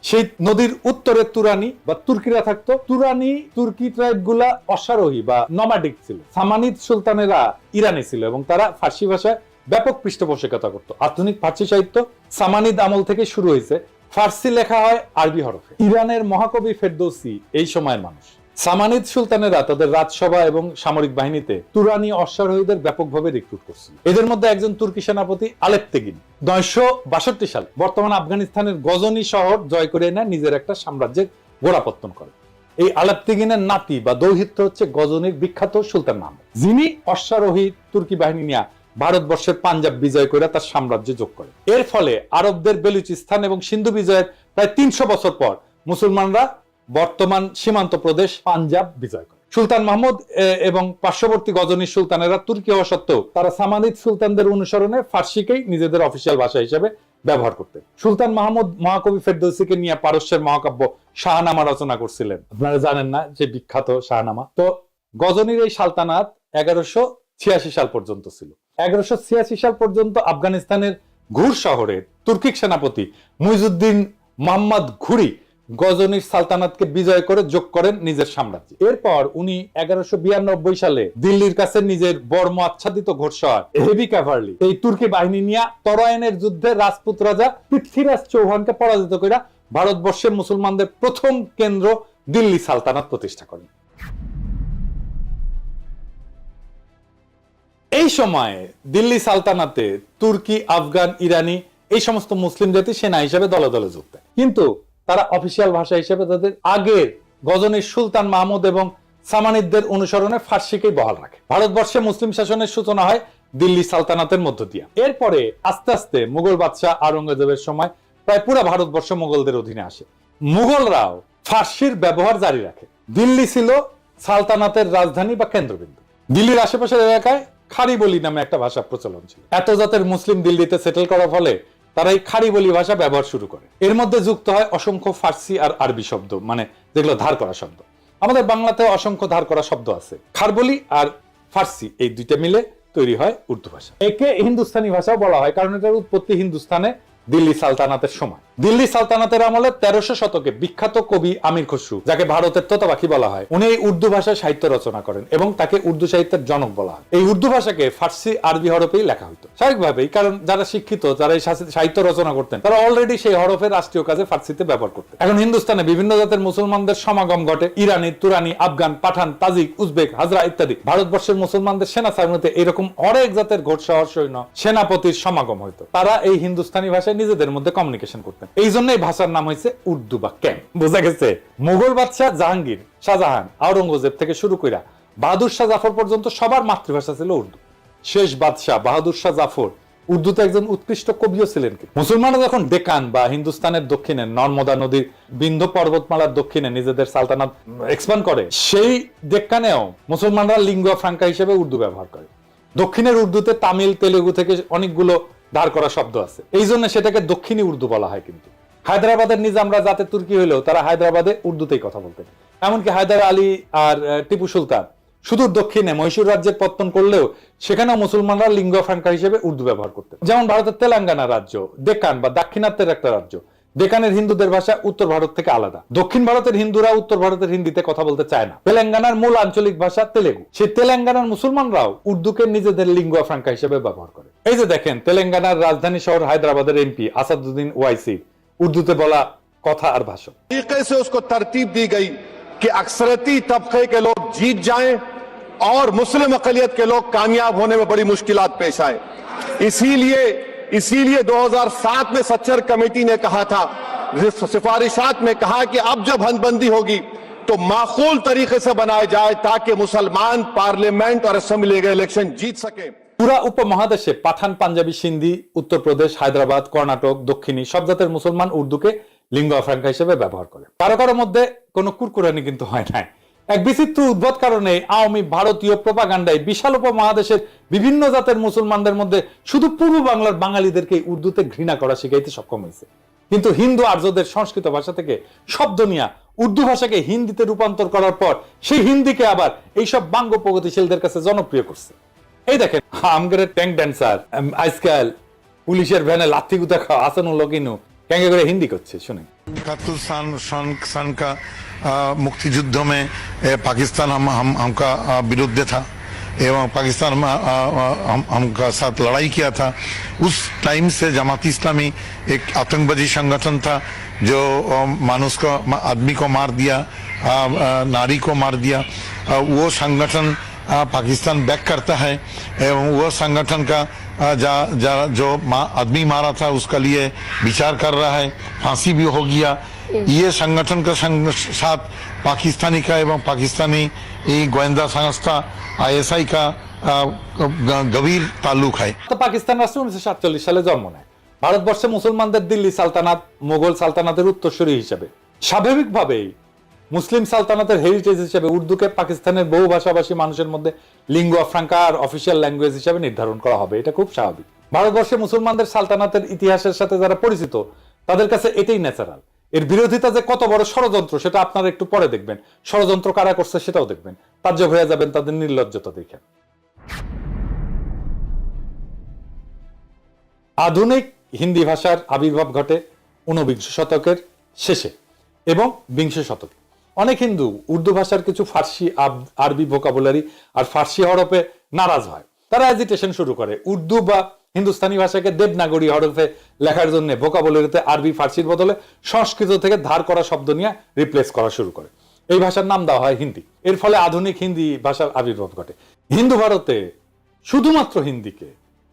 Speaker 1: সেই নদীর উত্তরে তুরানি বা তুর্কিরা থাকতো। তুরানি তুর্কি ট্রাইব গুলা অশ্বারোহী বা নমাডিক ছিল। সামানিদ সুলতানেরা ইরানি ছিল এবং তারা ফার্সি ভাষায় ব্যাপক পৃষ্ঠপোষকতা করত। আধুনিক ফার্সি সাহিত্য সামানিদ আমল থেকে শুরু হয়েছে। ফার্সি লেখা হয় আরবি হরফে। ইরানের মহাকবি ফেরদৌসি এই সময়ের মানুষ। সামানিদ সুলতানেরা তাদের রাজসভা এবং সামরিক বাহিনীতে তুরানি অশ্বারোহীদের ব্যাপকভাবে রিক্রুট করছিল। এদের মধ্যে একজন তুর্কি সেনাপতি আলেপ্তেগিন 962 সাল বর্তমান আফগানিস্তানের গজনি শহর জয় করে এনে নিজের একটা সাম্রাজ্যের গোড়াপত্তন করে। এই আলেপ্তেগিনের নাতি বা দৌহিত্র হচ্ছে গজনির বিখ্যাত সুলতান মাহমুদ, যিনি অশ্বারোহী তুর্কি বাহিনী নিয়ে ভারতবর্ষের পাঞ্জাব বিজয় করে তার সাম্রাজ্য যোগ করে। এর ফলে আরবদের বেলুচিস্তান এবং সিন্ধু বিজয়ের প্রায় 300 বছর পর মুসলমানরা বর্তমান সীমান্ত প্রদেশ পাঞ্জাব বিজয় করে। সুলতান মাহমুদ এবং পার্শ্ববর্তী গজনী সুলতানেরা তুর্কি হওয়া সত্ত্বেও তারা সামানিদ সুলতানদের অনুসরণে ফার্সিকেই নিজেদের অফিসিয়াল ভাষা হিসেবে ব্যবহার করতেন। সুলতান মাহমুদ মহাকবি ফেরদৌসিকে নিয়ে পারস্যের মহাকাব্য শাহনামা রচনা করছিলেন। আপনারা জানেন না যে বিখ্যাত শাহনামা? তো গজনীর এই সালতানাত 1186 সাল পর্যন্ত ছিল। 1186 সাল পর্যন্ত আফগানিস্তানের ঘুর শহরে তুর্কিক সেনাপতি মুইজুদ্দিন মোহাম্মদ ঘুরি গজনির সালতানাতকে বিজয় করে যোগ করেন নিজের সাম্রাজ্যে। এরপর উনি 1192 সালে দিল্লির কাছে নিজের বর্ম আচ্ছাদিত ঘোড়সওয়ার হেভি ক্যাভারলি এই তুর্কি বাহিনী নিয়ে তরাইনের যুদ্ধে রাজপুত রাজা পৃথ্বীরাজ চৌহানকে পরাজিত করে ভারতবর্ষের মুসলমানদের প্রথম কেন্দ্র দিল্লি সালতানাত প্রতিষ্ঠা করেন। এই সময়ে দিল্লি সালতানাতে তুর্কি, আফগান, ইরানি এই সমস্ত মুসলিম জাতি সেনা হিসেবে দলে দলে যোগ দেয়, কিন্তু তারা অফিসিয়াল ভাষা হিসেবে তাদের আগের গজনীর সুলতান মাহমুদ এবং সামানিদদের অনুসরণে ফার্সিকেই বহাল রাখে। ভারতবর্ষে মুসলিম শাসনের সূচনা হয় দিল্লি সালতানাতের মধ্য দিয়ে। এরপরে আস্তে আস্তে মুঘল বাদশাহ আওরঙ্গজেবের সময় প্রায় পুরো ভারতবর্ষ মুঘলদের অধীনে আসে। মুঘলরাও ফার্সির ব্যবহার জারি রাখে। দিল্লি ছিল সালতানাতের রাজধানী বা কেন্দ্রবিন্দু। দিল্লির আশেপাশের এলাকায় খারি বলি নামে একটা ভাষা প্রচলন ছিল। এত জাতের মুসলিম দিল্লিতে সেটেল করার ফলে তারা এই খারি বলি ভাষা ব্যবহার শুরু করে। এর মধ্যে যুক্ত হয় অসংখ্য ফার্সি আর আরবি শব্দ, মানে যেগুলো ধার করা শব্দ। আমাদের বাংলাতে অসংখ্য ধার করা শব্দ আছে। খারবলি আর ফার্সি এই দুইটা মিলে তৈরি হয় উর্দু ভাষা। একে হিন্দুস্তানি ভাষাও বলা হয়, কারণ এটার উৎপত্তি হিন্দুস্তানে দিল্লি সালতানাতের সময়। দিল্লি সালতানাতের আমলে 1300 শতকে বিখ্যাত কবি আমির খসরু, যাকে ভারতের তোতাপাখি বলা হয়, উনি এই উর্দু ভাষায় সাহিত্য রচনা করেন এবং তাকে উর্দু সাহিত্যের জনক বলা হয়। এই উর্দু ভাষাকে ফার্সি আরবি হরফেই লেখা হতো স্বাভাবিকভাবেই, কারণ যারা শিক্ষিত, যারা এই সাহিত্য রচনা করতেন, তারা অলরেডি সেই হরফের রাষ্ট্রীয় কাজে ফার্সিতে ব্যবহার করতেন। এখন হিন্দুস্তানে বিভিন্ন জাতের মুসলমানদের সমাগম ঘটে। ইরানি, তুরানি, আফগান, পাঠান, তাজিক, উজবেক, হাজরা ইত্যাদি। ভারতবর্ষের মুসলমানদের সেনা সামরিতে এরকম অনেক জাতের ঘোড়সওয়ার সৈন্য সেনাপতির সমাগম হইতো। তারা এই হিন্দুস্তানি ভাষায় নিজেদের মধ্যে কমিউনিকেশন করতেন। এই জন্য এই ভাষার নাম হয়েছে উর্দু বা ক্যাম। বোঝা গেছে? মুঘল বাদশাহ জাহাঙ্গীর, শাহজাহান, আওরঙ্গজেব থেকে শুরু করে বাহাদুর শাহ জাফর পর্যন্ত সবার মাতৃভাষা ছিল উর্দু। শেষ বাদশাহ বাহাদুর শাহ জাফর উর্দুতে একজন উৎকৃষ্ট কবিও ছিলেন। মুসলমানরা যখন ডেকান বা হিন্দুস্তানের দক্ষিণে নর্মদা নদীর বিন্ধ্য পর্বতমালার দক্ষিণে নিজেদের সালতানাত এক্সপ্যান্ড করে, সেই ডেক্কানেও মুসলমানরা লিঙ্গুয়া ফ্রাঙ্কা হিসেবে উর্দু ব্যবহার করে। দক্ষিণের উর্দুতে তামিল, তেলেগু থেকে অনেকগুলো ধার করা শব্দ আছে, এই জন্য সেটাকে দক্ষিণী উর্দু বলা হয়। কিন্তু হায়দ্রাবাদের নিজামরা যাতে তুর্কি হইলেও তারা হায়দ্রাবাদে উর্দুতেই কথা বলতেন। এমনকি হায়দার আলী আর টিপু সুলতান সুদূর দক্ষিণে মহীশূর রাজ্যের পত্তন করলেও সেখানেও মুসলমানরা লিঙ্গুয়া ফ্রাঙ্কা হিসেবে উর্দু ব্যবহার করতেন। যেমন ভারতের তেলেঙ্গানা রাজ্য ডেকান বা দাক্ষিণাত্যের একটা রাজ্য। ডেকানের হিন্দুদের ভাষা উত্তর ভারত থেকে আলাদা। দক্ষিণ ভারতের হিন্দুরা উত্তর ভারতের হিন্দিতে কথা বলতে চায় না। তেলেঙ্গানার মূল আঞ্চলিক ভাষা তেলেগু। সেই তেলেঙ্গানার মুসলমানরাও উর্দুকে নিজেদের লিঙ্গুয়া ফ্রাঙ্কা হিসেবে ব্যবহার করে। এই যে দেখেন, তেলেঙ্গানার রাজধানী শহর হায়দ্রাবাদের এমপি আসাদুদ্দিন ওয়াইসি উর্দুতে বলা কথা আর ভাষণ।
Speaker 6: तरीके से उसको तरतीब दी गई कि अक्सरती तबके के लोग जीत जाएं और मुस्लिम अकलियत के लोग कामयाब होने में बड़ी मुश्किलात पेश आए। इसीलिए 2007 में सच्चर कमेटी ने कहा था, सिफारिशात में कहा कि अब जब हदबंदी होगी तो माकूल तरीके से बनाए जाए ताकि मुसलमान पार्लियामेंट और असेंबली के इलेक्शन जीत सके।
Speaker 1: পুরা উপমহাদেশে পাঠান, পাঞ্জাবি, সিন্ধি, উত্তরপ্রদেশ, হায়দ্রাবাদ, কর্ণাটক, দক্ষিণী সব জাতের মুসলমান উর্দুকে লিঙ্গুয়া ফ্রাঙ্কা হিসেবে ব্যবহার করে। কারো কারো মধ্যে কোনো কুরকুরানি কিন্তু হয় নাই। এক বিচিত্র উদ্ভট কারণে আওয়ামী ভারতীয় প্রোপাগান্ডায় বিশাল উপমহাদেশের বিভিন্ন জাতের মুসলমানদের মধ্যে শুধু পূর্ব বাংলার বাঙালিদেরকে উর্দুতে ঘৃণা করা শিখাইতে সক্ষম হয়েছে। কিন্তু হিন্দু আর্যদের সংস্কৃত ভাষা থেকে শব্দ নিয়ে উর্দু ভাষাকে হিন্দিতে রূপান্তর করার পর সেই হিন্দিকে আবার এইসব বাঙ্গ প্রগতিশীলদের কাছে জনপ্রিয় করছে। এই দেখেন আমগের ট্যাঙ্ক ড্যান্সার আজকাল পুলিশের ভ্যানে লাথি গুতা খাওয়া আসানুল লকিনু ক্যাঙ্গে করে হিন্দি করছে, শুনে।
Speaker 7: 71 सन का मुक्तियुद्ध में पाकिस्तान हमका विरुद्ध था एवं पाकिस्तान हमका साथ लड़ाई किया था। उस टाइम से जमात इस्लामी एक आतंकवादी संगठन था जो मानुष को, आदमी को मार दिया, नारी को मार दिया। वो संगठन पाकिस्तान बैक करता है एवं वो संगठन का जो आदमी मारा था उसका लिए विचार कर रहा है, फांसी भी हो गया। ये संगठन का साथ पाकिस्तानी का एवं पाकिस्तानी गोয়েন্দা संस्था ISI का गভীর ताल्लुक है।
Speaker 1: তো পাকিস্তান রাষ্ট্র 1947 সালে জন্ম নেয়। ভারতবর্ষে মুসলমানদের দিল্লি সালতানাত মোগল সালতানাতের উত্তরসূরি হিসেবে। স্বাভাবিকভাবেই মুসলিম সালতানাতের হেরিটেজ হিসেবে উর্দুকে পাকিস্তানের বহু ভাষাভাষী মানুষের মধ্যে লিঙ্গুয়া ফ্রাঙ্কা আর অফিসিয়াল ল্যাঙ্গুয়েজ হিসেবে নির্ধারণ করা হবে, এটা খুব স্বাভাবিক। ভারতবর্ষে মুসলমানদের সালতানাতের ইতিহাসের সাথে যারা পরিচিত তাদের কাছে এটাই ন্যাচারাল। এর বিরোধিতা যে কত বড় ষড়যন্ত্র সেটা আপনারা একটু পরে দেখবেন, ষড়যন্ত্র কারা করছে সেটাও দেখবেন, তাজ্জব হয়ে যাবেন তাদের নির্লজ্জতা দেখে। আধুনিক হিন্দি ভাষার আবির্ভাব ঘটে 19 শতকের শেষে এবং 20 শতকে। অনেক হিন্দু উর্দু ভাষার কিছু ফার্সি আরবি ভোকাবুলারি আর ফার্সি হরফে নারাজ হয়। তারা এজিটেশন শুরু করে, উর্দু বা হিন্দুস্তানি ভাষাকে দেবনাগরী হরফে লেখার জন্য ভোকাবুলারিতে আরবি ফার্সির বদলে সংস্কৃত থেকে ধার করা শব্দ নিয়ে রিপ্লেস করা শুরু করে। এই ভাষার নাম দেওয়া হয় হিন্দি। এর ফলে আধুনিক হিন্দি ভাষার আবির্ভাব ঘটে। হিন্দু ভারতে শুধুমাত্র হিন্দিকে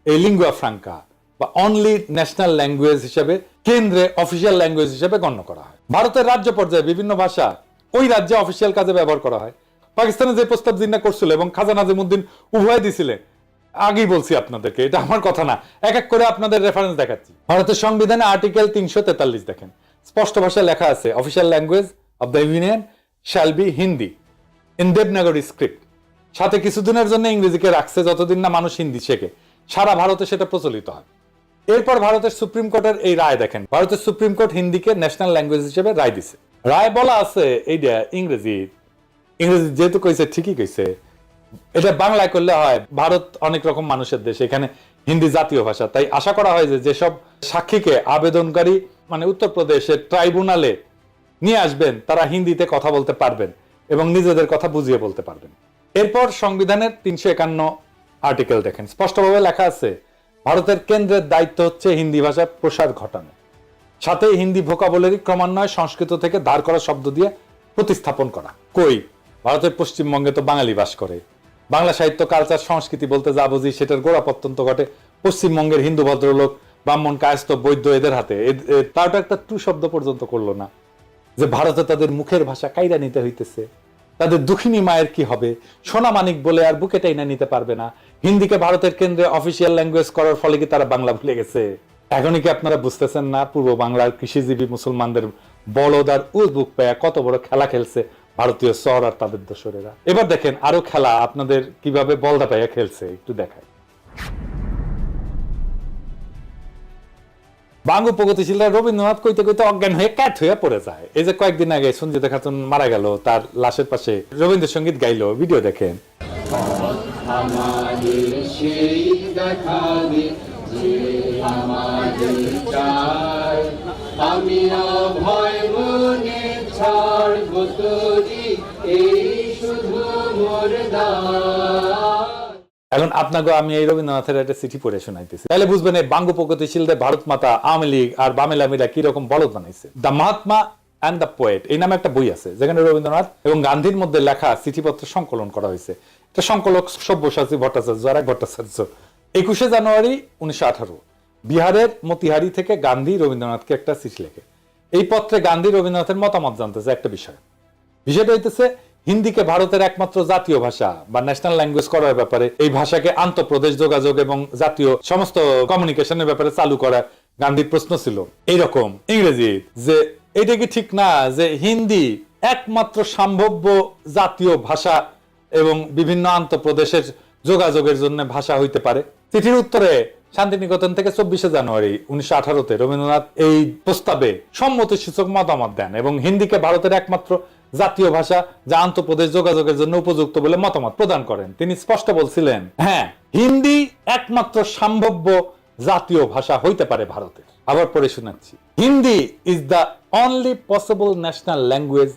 Speaker 1: এই লিঙ্গুয়া ফ্রাঙ্কা বা অনলি ন্যাশনাল ল্যাঙ্গুয়েজ হিসেবে কেন্দ্রে অফিসিয়াল ল্যাঙ্গুয়েজ হিসেবে গণ্য করা হয়। ভারতের রাজ্য পর্যায়ে বিভিন্ন ভাষা ওই রাজ্যে অফিসিয়াল কাজে ব্যবহার করা হয়। পাকিস্তানে যে প্রস্তাব জিন্না করছিল এবং খাজা নাজিমুদ্দিন উভয় দিছিলেন, আগেই বলছি আপনাদেরকে, এটা আমার কথা না, এক এক করে আপনাদের রেফারেন্স দেখাচ্ছি। ভারতের সংবিধানে আর্টিকেল 343 দেখেন, স্পষ্ট ভাষায় লেখা আছে official language of the union shall be Hindi in Devanagari script. সাথে কিছুদিনের জন্য ইংরেজিকে রাখছে যতদিন না মানুষ হিন্দি শেখে। সারা ভারতে সেটা প্রচলিত হয়। এরপর ভারতের সুপ্রিম কোর্টের এই রায় দেখেন, ভারতের সুপ্রিম কোর্ট হিন্দিকে ন্যাশনাল ল্যাঙ্গুয়েজ হিসেবে রায় দিছে। রায় বলা আছে এইটা ইংরেজি যেহেতু কইছে ঠিকই কইছে, এটা বাংলায় করলে হয়। ভারত অনেক রকম মানুষের দেশ, এখানে হিন্দি জাতীয় ভাষা। তাই আশা করা হয় যে যেসব সাক্ষীকে আবেদনকারী মানে উত্তরপ্রদেশের ট্রাইব্যুনালে নিয়ে আসবেন তারা হিন্দিতে কথা বলতে পারবেন এবং নিজেদের কথা বুঝিয়ে বলতে পারবেন। এরপর সংবিধানের 351 আর্টিকেল দেখেন, স্পষ্টভাবে লেখা আছে ভারতের কেন্দ্রের দায়িত্ব হচ্ছে হিন্দি ভাষার প্রসার ঘটানো, সাথে হিন্দি ভোকাবুলারি ক্রমান্বয়ে সংস্কৃত থেকে ধার করা শব্দ দিয়ে প্রতিস্থাপন করা। কই, ভারতের পশ্চিমবঙ্গে তো বাঙালি বাস করে। বাংলা সাহিত্য, কালচার, সংস্কৃতি বলতে যা বুঝি সেটার গোড়াপত্তন তো ঘটে পশ্চিমবঙ্গের হিন্দু ভদ্রলোক, ব্রাহ্মণ, কায়স্থ, বৈদ্য এদের হাতে। তারটা একটা টু শব্দ পর্যন্ত করলো না যে ভারতে তাদের মুখের ভাষা কাইরা নিতে হইতেছে। তাদের দুঃখিনী মায়ের কি হবে, সোনা মানিক বলে আর বুকে টাইনা নিতে পারবে না। হিন্দিকে ভারতের কেন্দ্রে অফিসিয়াল ল্যাঙ্গুয়েজ করার ফলে কি তারা বাংলা ভুলে গেছে? এখনই কি আপনারা বুঝতেছেন না পূর্ব বাংলার কৃষিজীবী মুসলমানদের বলদ আর উজবুক পেয়া কত বড় খেলা খেলছে ভারতীয় শহর আর তাদের দোসরেরা? এবার দেখেন আরো খেলা আপনাদের কিভাবে বলদা পাইয়া খেলছে, একটু দেখায়। বাঙ্গু প্রগতিশীলরা রবীন্দ্রনাথ কইতে কইতে অজ্ঞান হয়ে ক্যাট হয়ে পড়ে যায়। এই যে কয়েকদিন আগে সঞ্জিতা খাতুন মারা গেল, তার লাশের পাশে রবীন্দ্রসঙ্গীত গাইলো, ভিডিও দেখেন।
Speaker 8: আমি অভয় মনে ছাড়ব তোরি এই শুধু মোর দান।
Speaker 1: এখন আপনাকে আমি এই রবীন্দ্রনাথের একটা চিঠি পড়ে শোনাইতেছি, তাহলে বুঝবেন এই বাঙ্গু প্রগতিশীলদের ভারত মাতা, আওয়ামী লীগ আর বামেলামিরা কিরকম বলদ বানাইছে। The Mahatma and the poet এই নামে একটা বই আছে যেখানে রবীন্দ্রনাথ এবং গান্ধীর মধ্যে লেখা চিঠিপত্র সংকলন করা হয়েছে। এটা সংকলক সব্যসাচী ভট্টাচার্য আর এক ভট্টাচার্য। 21 জানুয়ারি 1918 বিহারের মতিহারি থেকে গান্ধী রবীন্দ্রনাথকে একটা চিঠি লেখে। এই পত্রে গান্ধী রবীন্দ্রনাথের মতামত জানতেছে একটা বিষয়টা হইতেছে হিন্দিকে ভারতের একমাত্র জাতীয় ভাষা বা ন্যাশনাল ল্যাঙ্গুয়েজ করার ব্যাপারে, এই ভাষাকে আন্তঃপ্রদেশ যোগাযোগ এবং জাতীয় সমস্ত কমিউনিকেশনের ব্যাপারে চালু করা গান্ধীর প্রশ্ন ছিল এইরকম ইংরেজি, যে এটা কি ঠিক না যে হিন্দি একমাত্র সম্ভাব্য জাতীয় ভাষা এবং বিভিন্ন আন্তঃপ্রদেশের যোগাযোগের জন্য ভাষা হইতে পারে? চিঠির উত্তরে শান্তিনিকেতন থেকে 24শে জানুয়ারি 1918-তে রবীন্দ্রনাথ এই প্রস্তাবে সম্মতিসূচক মতামত দেন এবং হিন্দিকে ভারতের একমাত্র জাতীয় ভাষা যা আন্তঃপ্রদেশ যোগাযোগের জন্য উপযুক্ত বলে মতামত প্রদান করেন। তিনি স্পষ্ট বলছিলেন, হ্যাঁ, হিন্দি একমাত্র সম্ভাব্য জাতীয় ভাষা হইতে পারে ভারতের। আবার পড়ে শোনাচ্ছি, Hindi is the only possible national language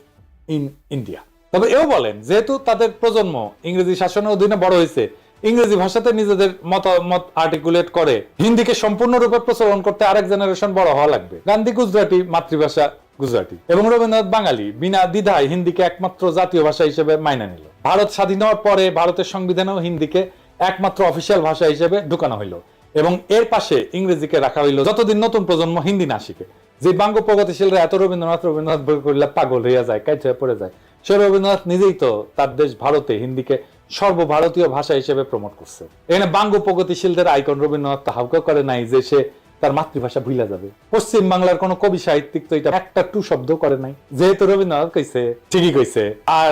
Speaker 1: in India. তবে এও বলেন, যেহেতু তাদের প্রজন্ম ইংরেজি শাসনের অধীনে বড় হয়েছে, ইংরেজি ভাষাতে নিজেদের মতামত আর্টিকুলেট করে হিন্দিকে সম্পূর্ণরূপে প্রচলন করতে আরেক জেনারেশন বড় হওয়া লাগবে। গান্ধী গুজরাটি, মাতৃভাষা গুজরাটি, এবং রবীন্দ্রনাথ বাঙালি, বিনা দ্বিধায় হিন্দিকে একমাত্র জাতীয় ভাষা হিসেবে মাইনে নিল। ভারত স্বাধীন হওয়ার পরে ভারতের সংবিধানেও হিন্দিকে একমাত্র অফিসিয়াল ভাষা হিসেবে ঢুকানো হইল এবং এর পাশে ইংরেজিকে রাখা হইল যতদিন নতুন প্রজন্ম হিন্দি না শিখে। যে বাঙ্গ প্রগতিশীলরা এত রবীন্দ্রনাথ বই করলে পাগল হইয়া যায়, কাইট হয়ে পড়ে যায়, সে রবীন্দ্রনাথ নিজেই তো তার দেশ ভারতে হিন্দিকে সর্বভারতীয় ভাষা হিসেবে প্রমোট করছে। এখানে বাঙ্গ প্রগতিশীলদের আইকন রবীন্দ্রনাথ তাহাকে করে নাই যে সে তার মাতৃভাষা ভুলে যাবে। পশ্চিম বাংলার কোন কবি সাহিত্যিক তো এটা একটা টু শব্দ করে নাই, যেহেতু রবীন্দ্রনাথ কইছে, ঠিকই কইছে। আর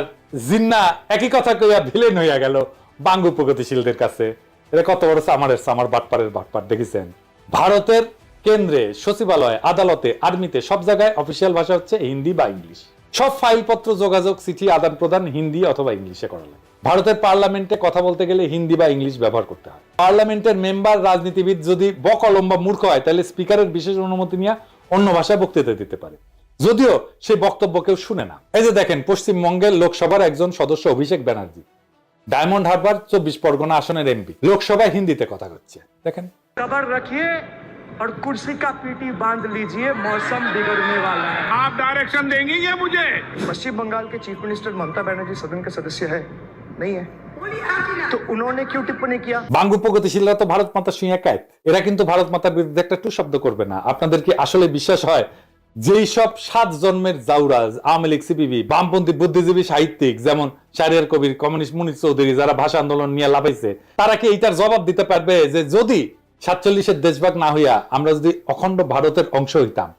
Speaker 1: জিন্না একই কথা কইয়া ভিলেন হইয়া গেল বাঙ্গ প্রগতিশীলদের কাছে। এটা কত বড় সামার বাটপারের বাটপার দেখেছেন। ভারতের কেন্দ্রে, সচিবালয়, আদালতে, আর্মিতে সব জায়গায় অফিসিয়াল ভাষা হচ্ছে হিন্দি বা ইংলিশ। সব ফাইলপত্র, যোগাযোগ, চিঠি আদান প্রদান হিন্দি অথবা ইংলিশে করা লাগে। ভারতের পার্লামেন্টে কথা বলতে গেলে হিন্দি বা ইংলিশ ব্যবহার করতে হয়। পার্লামেন্টের মেম্বার, রাজনীতিবিদ যদি বকলম বা মূর্খ হয় তাহলে স্পিকারের বিশেষ অনুমতি নিয়ে অন্য ভাষায় বক্তৃতা দিতে পারে, যদিও সেই বক্তব্য কেউ শুনে না। এই যে দেখেন, পশ্চিমবঙ্গের লোকসভার একজন সদস্য অভিষেক ব্যানার্জি ডায়মন্ড হারবার 24 পরগনা আসনের এমপি, লোকসভায় হিন্দিতে কথা হচ্ছে। দেখেন,
Speaker 9: खबर रखिए और कुर्सी का पीटी बांध लीजिए, मौसम बिगड़ने वाला है।
Speaker 3: आप डायरेक्शन देंगी ये मुझे?
Speaker 9: पश्चिम बंगाल के चीफ मिनिस्टर ममता बनर्जी सदन के सदस्य है, नहीं है? तो उन्होंने क्यों टिप्पणी किया?
Speaker 1: বাঙ্গু প্রগতিশীলরা তো ভারত মাতা শুইয়া কায়েত, এরা কিন্তু ভারত মাতার বিরুদ্ধে একটা টু শব্দ করবে না। আপনাদের কি আসলে বিশ্বাস হয় যেই সব 7 জন্মের জাউরাজ, আওয়ামী লীগ, সিপিবি, বামপন্থী বুদ্ধিজীবী সাহিত্যিক যেমন শাহরিয়ার কবির, কমিউনিস্ট মুনির চৌধুরী, যারা ভাষা আন্দোলন নিয়ে লাফাইছে, তারা কি এইটার জবাব দিতে পারবে যে যদি 47-এর দেশভাগ না হইয়া আমরা যদি অখণ্ড ভারতের অংশ হইতাম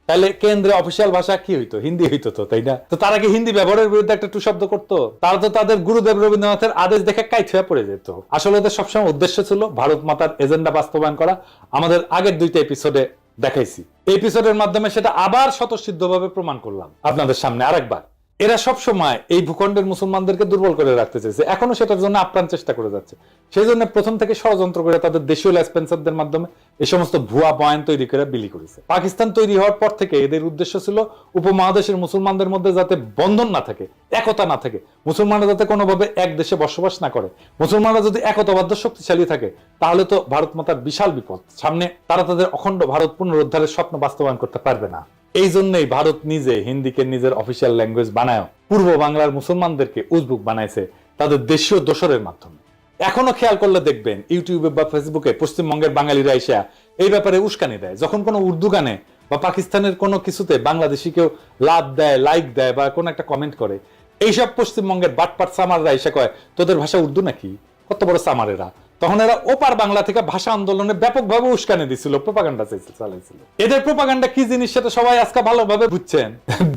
Speaker 1: তাহলে কেন্দ্রে অফিসিয়াল ভাষা কি হইতো? হিন্দি হইতো তো, তাই না? তো তারা কি হিন্দি ব্যবহারের বিরুদ্ধে একটা টু শব্দ করতো? তারা তো তাদের গুরুদেব রবীন্দ্রনাথের আদেশ দেখে কাইট হয়ে পড়ে যেত। আসলে ওদের সবসময় উদ্দেশ্য ছিল ভারত মাতার এজেন্ডা বাস্তবায়ন করা। আমাদের আগের 2টা এপিসোডে দেখাইছি, এপিসোডের মাধ্যমে সেটা আবার স্বতঃসিদ্ধভাবে প্রমাণ করলাম আপনাদের সামনে আরেকবার। এরা সব সময় এই ভূখণ্ডের মুসলমানদেরকে দুর্বল করে রাখতে চাইছে, এখনো সেটার জন্য আপ্রাণ চেষ্টা করে যাচ্ছে। সেই জন্য প্রথম থেকে ষড়যন্ত্র করে তাদের দেশীয় লেসপেন্সারদের মাধ্যমে এই সমস্ত ভুয়া বয়ান তৈরি করে বিলি করেছে। পাকিস্তান তৈরি হওয়ার পর থেকে এদের উদ্দেশ্য ছিল উপমহাদেশের মুসলমানদের মধ্যে যাতে বন্ধন না থাকে, একতা না থাকে, মুসলমানরা যাতে কোনোভাবে এক দেশে বসবাস না করে। মুসলমানরা যদি একতাবদ্ধ শক্তিশালী থাকে তাহলে তো ভারত মাতার বিশাল বিপদ সামনে, তারা তাদের অখণ্ড ভারত পুনরুদ্ধারের স্বপ্ন বাস্তবায়ন করতে পারবে না। এই জন্যই ভারত নিজে হিন্দিকে নিজের অফিসিয়াল ল্যাঙ্গুয়েজ বানায় পূর্ব বাংলার মুসলমানদেরকে উজবুক বানাইছে তাদের দেশীয় দোসরের মাধ্যমে। এখনো খেয়াল করলে দেখবেন ইউটিউবে বা ফেসবুকে পশ্চিমবঙ্গের বাঙালিরা এসে এই ব্যাপারে উস্কানি দেয়। যখন কোনো উর্দু গানে বা পাকিস্তানের কোনো কিছুতে বাংলাদেশি কেউ লাভ দেয়, লাইক দেয় বা কোনো একটা কমেন্ট করে, এইসব পশ্চিমবঙ্গের বাটপাট সামাররা এসে কয় তোদের ভাষা উর্দু নাকি? কত বড় সামারেরা! তখন এরা ওপার বাংলা থেকে ভাষা আন্দোলনে ব্যাপকভাবে উস্কানি দিছিল, প্রোপাগান্ডা চালাইছিল। এদের প্রোপাগান্ডা কি জিনিস সেটা সবাই আজকে ভালোভাবে বুঝছেন।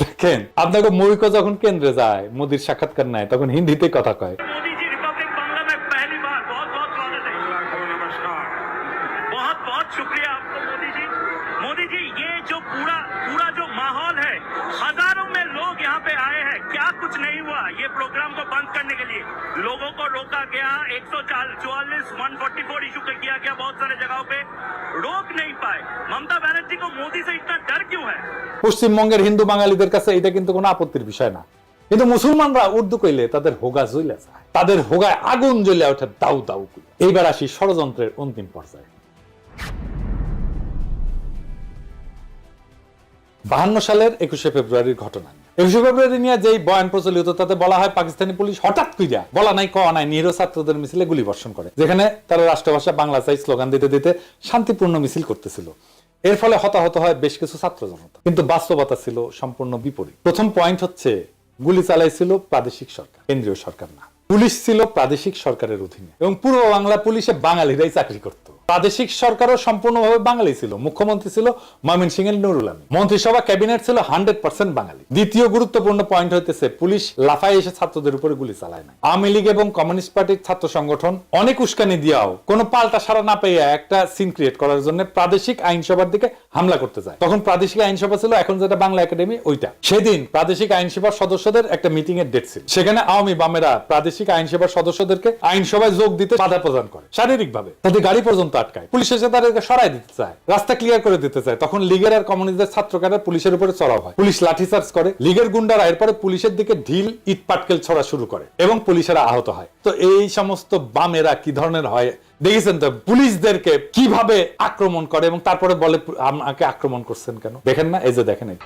Speaker 1: দেখেন, আপনাকে মৌলিক যখন কেন্দ্রে যায়, মোদির সাক্ষাৎকার নেয়, তখন হিন্দিতে কথা কয়।
Speaker 3: मोदी जी रिपब्लिक बांग्ला में पहली बार बहुत बहुत स्वागत है। नमस्कार, बहुत बहुत शुक्रिया आपको मोदी जी। मोदी जी, ये जो पूरा जो माहौल है, हजारों में लोग यहाँ पे आए हैं, क्या कुछ नहीं हुआ? ये प्रोग्राम को बंद करने के लिए लोगों को रोका गया, 144, 144 इशू किया गया, बहुत सारे जगहों पे रोक नहीं पाए। ममता बनर्जी को मोदी से इतना डर क्यों है?
Speaker 1: পশ্চিমবঙ্গের হিন্দু বাঙালিদের কাছে এটা কিন্তু কোনো আপত্তির বিষয় না, কিন্তু মুসলমানরা উর্দু কইলে তাদের হোগা জ্বলে যায়, তাদের হোগায় আগুন জ্বলে ওঠে দাউ দাউ করে। এইবার আসি ষড়যন্ত্রের অন্তিম পর্যায়ে। 52 সালের 21শে ফেব্রুয়ারির ঘটনা। 21শে ফেব্রুয়ারি নিয়ে যেই বয়ান প্রচলিত তাতে বলা হয় পাকিস্তানি পুলিশ হঠাৎ কইরা বলা নাই কওয়া নাই নিরীহ ছাত্রদের মিছিলে গুলি বর্ষণ করে, যেখানে তারা রাষ্ট্রভাষা বাংলা চাই স্লোগান দিতে দিতে শান্তিপূর্ণ মিছিল করতেছিল। এর ফলে হতাহত হয় বেশ কিছু ছাত্র জনতা, কিন্তু বাস্তবতা ছিল সম্পূর্ণ বিপরীত। প্রথম পয়েন্ট হচ্ছে গুলি চালাইছিল প্রাদেশিক সরকার, কেন্দ্রীয় সরকার না। পুলিশ ছিল প্রাদেশিক সরকারের অধীনে এবং পূর্ব বাংলা পুলিশে বাঙালিরাই চাকরি করত। প্রাদেশিক সরকারও সম্পূর্ণভাবে বাঙালি ছিল। মুখ্যমন্ত্রী ছিল ময়মনসিংহের নুরুল আমিন, মন্ত্রিসভা ক্যাবিনেট ছিল 100% বাঙালি। দ্বিতীয় গুরুত্বপূর্ণ পয়েন্ট হইতেছে পুলিশ লাফায় এসে ছাত্রদের উপরে গুলি চালায় না। আওয়ামী লীগ এবং কমিউনিস্ট পার্টির ছাত্র সংগঠন অনেক উস্কানি দিয়াও কোনো পাল্টা সাড়া না পেয়ে একটা সিন ক্রিয়েট করার জন্য প্রাদেশিক আইনসভার দিকে হামলা করতে যায়। তখন প্রাদেশিক আইনসভা ছিল এখন যেটা বাংলা একাডেমি, ওইটা। সেদিন প্রাদেশিক আইনসভার সদস্যদের একটা মিটিং এর ডেট ছিল। সেখানে আওয়ামী বামেরা প্রাদেশিক আইনসভার সদস্যদেরকে আইনসভায় যোগ দিতে বাধা প্রদান করে শারীরিকভাবে, তাদের গাড়ি পর্যন্ত আটকায়। পুলিশ এসে তাদেরকে সরাই দিতে চায়, রাস্তা ক্লিয়ার করে দিতে চায়। তখন লীগের আর কমিউনিস্টদের ছাত্রকারা পুলিশের উপরে চড়াও হয়, পুলিশ লাঠিচার্জ করে। লীগের গুন্ডারা এরপরে পুলিশের দিকে ঢিল ইট পাটকেল ছড়া শুরু করে এবং পুলিশেরা আহত হয়। তো এই সমস্ত বামেরা কি ধরনের হয় দেখেছেন তো, পুলিশদেরকে কিভাবে আক্রমণ করে এবং তারপরে বলে আমাকে আক্রমণ করছেন কেন, দেখেন না? এই যে দেখেন, এই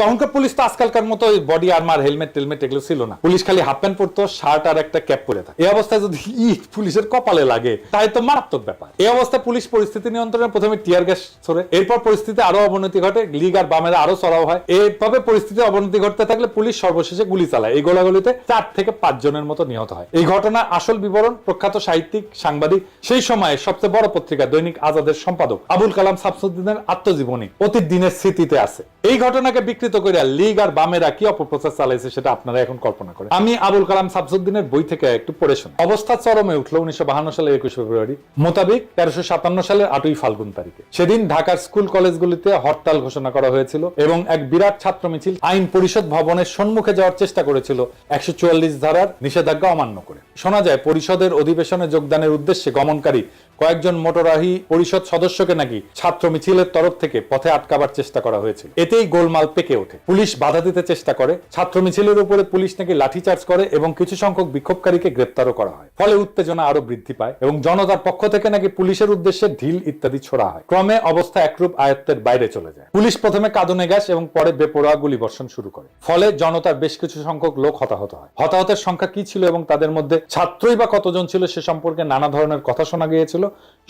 Speaker 1: তখনকার পুলিশ তো আজকালকার মতো বডি আর্মার, হেলমেট টেলমেট এগুলো ছিল না। পুলিশ খালি হাফ প্যান্ট পরতো, শার্ট আর একটা ক্যাপ পরে থাকে। এই অবস্থায় যদি ইট পুলিশের কপালে লাগে তাই তো মারাত্মক ব্যাপার। এই অবস্থায় পুলিশ পরিস্থিতি নিয়ন্ত্রণে প্রথমে টিয়ার গ্যাস ছোড়ে, এরপর পরিস্থিতি আরো অবনতি ঘটে, লীগ আর বামেরা আরো চড়াও হয়। এইভাবে পরিস্থিতি অবনতি ঘটতে থাকলে পুলিশ সর্বশেষে গুলি চালায়। এই গোলাগুলিতে 4 থেকে 5 জনের মতো নিহত হয়। এই ঘটনা আসল বিবরণ প্রখ্যাত সাহিত্যিক, সাংবাদিক, সেই সময়ে সবচেয়ে বড় পত্রিকা দৈনিক আজাদের সম্পাদক আবুল কালাম শামসুদ্দিনের আত্মজীবনী অতীত দিনের স্মৃতিতে আছে। এই ঘটনাকে বিকৃত করে লীগ আর বামেরা কি অপপ্রচার চালাইছে সেটা আপনারা এখন কল্পনা করেন। আমি আবুল কালাম শামসুদ্দিনের বই থেকে একটু পড়ে শুনি। অবস্থা চরমে উঠল 1952 সালের 21 ফেব্রুয়ারি মোতাবেক 1357 সালের 8ই ফাল্গুন তারিখে। সেদিন ঢাকার স্কুল কলেজগুলিতে হরতাল ঘোষণা করা হয়েছিল এবং এক বিরাট ছাত্র মিছিল আইন পরিষদ ভবনের সম্মুখে যাওয়ার চেষ্টা করেছিল 144 ধারার নিষেধাজ্ঞা অমান্য করে। শোনা যায় পরিষদের অধিবেশনে যোগদানের উদ্দেশ্যে গমনকারী কয়েকজন মোটরাহি পরিষদ সদস্যকে নাকি ছাত্র মিছিলের তরফ থেকে পথে আটকাবার চেষ্টা করা হয়েছিল। এতেই গোলমাল পেকে ওঠে। পুলিশ বাধা দিতে চেষ্টা করে, ছাত্র মিছিলের উপরে পুলিশ নাকি লাঠিচার্জ করে এবং কিছু সংখ্যক বিক্ষোভকারীকে গ্রেপ্তারও করা হয়। ফলে উত্তেজনা আরো বৃদ্ধি পায় এবং জনতার পক্ষ থেকে নাকি পুলিশের উদ্দেশ্যে ঢিল ইত্যাদি ছোড়া হয়। ক্রমে অবস্থা একরূপ আয়ত্তের বাইরে চলে যায়। পুলিশ প্রথমে কাঁদনে গ্যাস এবং পরে বেপরোয়া গুলি বর্ষণ শুরু করে। ফলে জনতার বেশ কিছু সংখ্যক লোক হতাহত হয়। হতাহতের সংখ্যা কি ছিল এবং তাদের মধ্যে ছাত্রই বা কতজন ছিল সে সম্পর্কে নানা ধরনের কথা শোনা গিয়েছিল।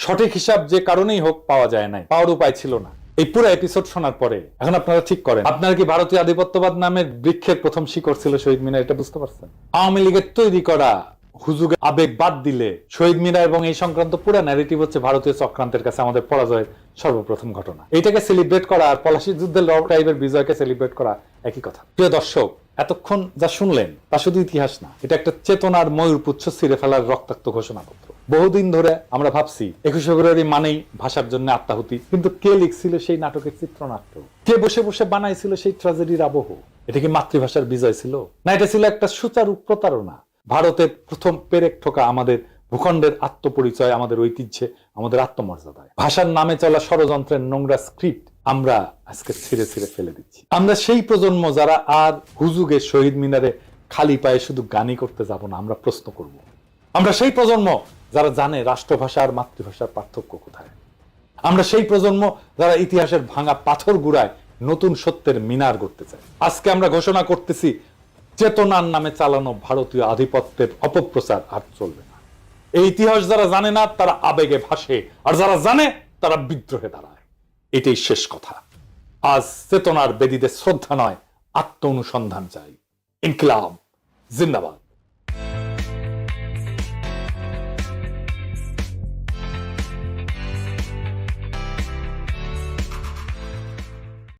Speaker 1: সঠিক হিসাব যে কারণেই হোক পাওয়া যায় নাই, পাওয়ার উপায় ছিল না। এই পুরো এপিসোড শোনার পরে এখন আপনারা ঠিক করেন, আপনারা কি ভারতীয় আধিপত্যবাদ নামের বৃক্ষের প্রথম শিকড় ছিল শহীদ মিনার, এটা বুঝতে পারছেন? আওয়ামী লীগের তৈরি করা হুজুগে আবেগ বাদ দিলে শহীদ মিনার এবং এই সংক্রান্ত পুরো ন্যারেটিভ হচ্ছে ভারতীয় চক্রান্তের কাছে আমাদের পরাজয়ের সর্বপ্রথম ঘটনা। এইটাকে সেলিব্রেট করা আর পলাশী যুদ্ধের লর্ড টাইপের বিজয়কে সেলিব্রেট করা একই কথা। প্রিয় দর্শক, এতক্ষণ যা শুনলেন তা শুধু ইতিহাস না, এটা একটা চেতনার ময়ূরপুচ্ছ ছিঁড়ে ফেলার রক্তাক্ত ঘোষণাপত্র। বহুদিন ধরে আমরা ভাবছি 21 ফেব্রুয়ারি মানেই ভাষার জন্য আত্মাহুতি, কিন্তু কে লিখছিল সেই নাটকের চিত্রনাট্য, কে বসে বসে বানাইছিল সেই ট্র্যাজেডির আবহ? এটা কি মাতৃভাষার বিজয় ছিল, না এটা ছিল একটা সুচারু প্রতারণা? ভারতের প্রথম পেরেক ঠোকা আমাদের ভূখণ্ডের আত্মপরিচয়, আমাদের ঐতিহ্যে, আমাদের আত্মমর্যাদায়। ভাষার নামে চলা ষড়যন্ত্রের নোংরা স্ক্রিপ্ট আমরা আজকে ছিঁড়ে ছিঁড়ে ফেলে দিচ্ছি। আমরা সেই প্রজন্ম যারা আর হুজুগে শহীদ মিনারে খালি পায়ে শুধু গানই করতে যাব না, আমরা প্রশ্ন করব। আমরা সেই প্রজন্ম যারা জানে রাষ্ট্রভাষা আর মাতৃভাষার পার্থক্য কোথায়। আমরা সেই প্রজন্ম যারা ইতিহাসের ভাঙা পাথর গুড়ায় নতুন সত্যের মিনার গড়তে চায়। আজকে আমরা ঘোষণা করতেছি, চেতনার নামে চালানো ভারতীয় আধিপত্যের অপপ্রচার আর চলবে না। এই ইতিহাস যারা জানে না তারা আবেগে ভাসে, আর যারা জানে তারা বিদ্রোহে দাঁড়ায়। এটাই শেষ কথা। আজ চেতনার বেদীতে শ্রদ্ধা নয়, আত্ম অনুসন্ধান চাই। ইনকিলাব জিন্দাবাদ।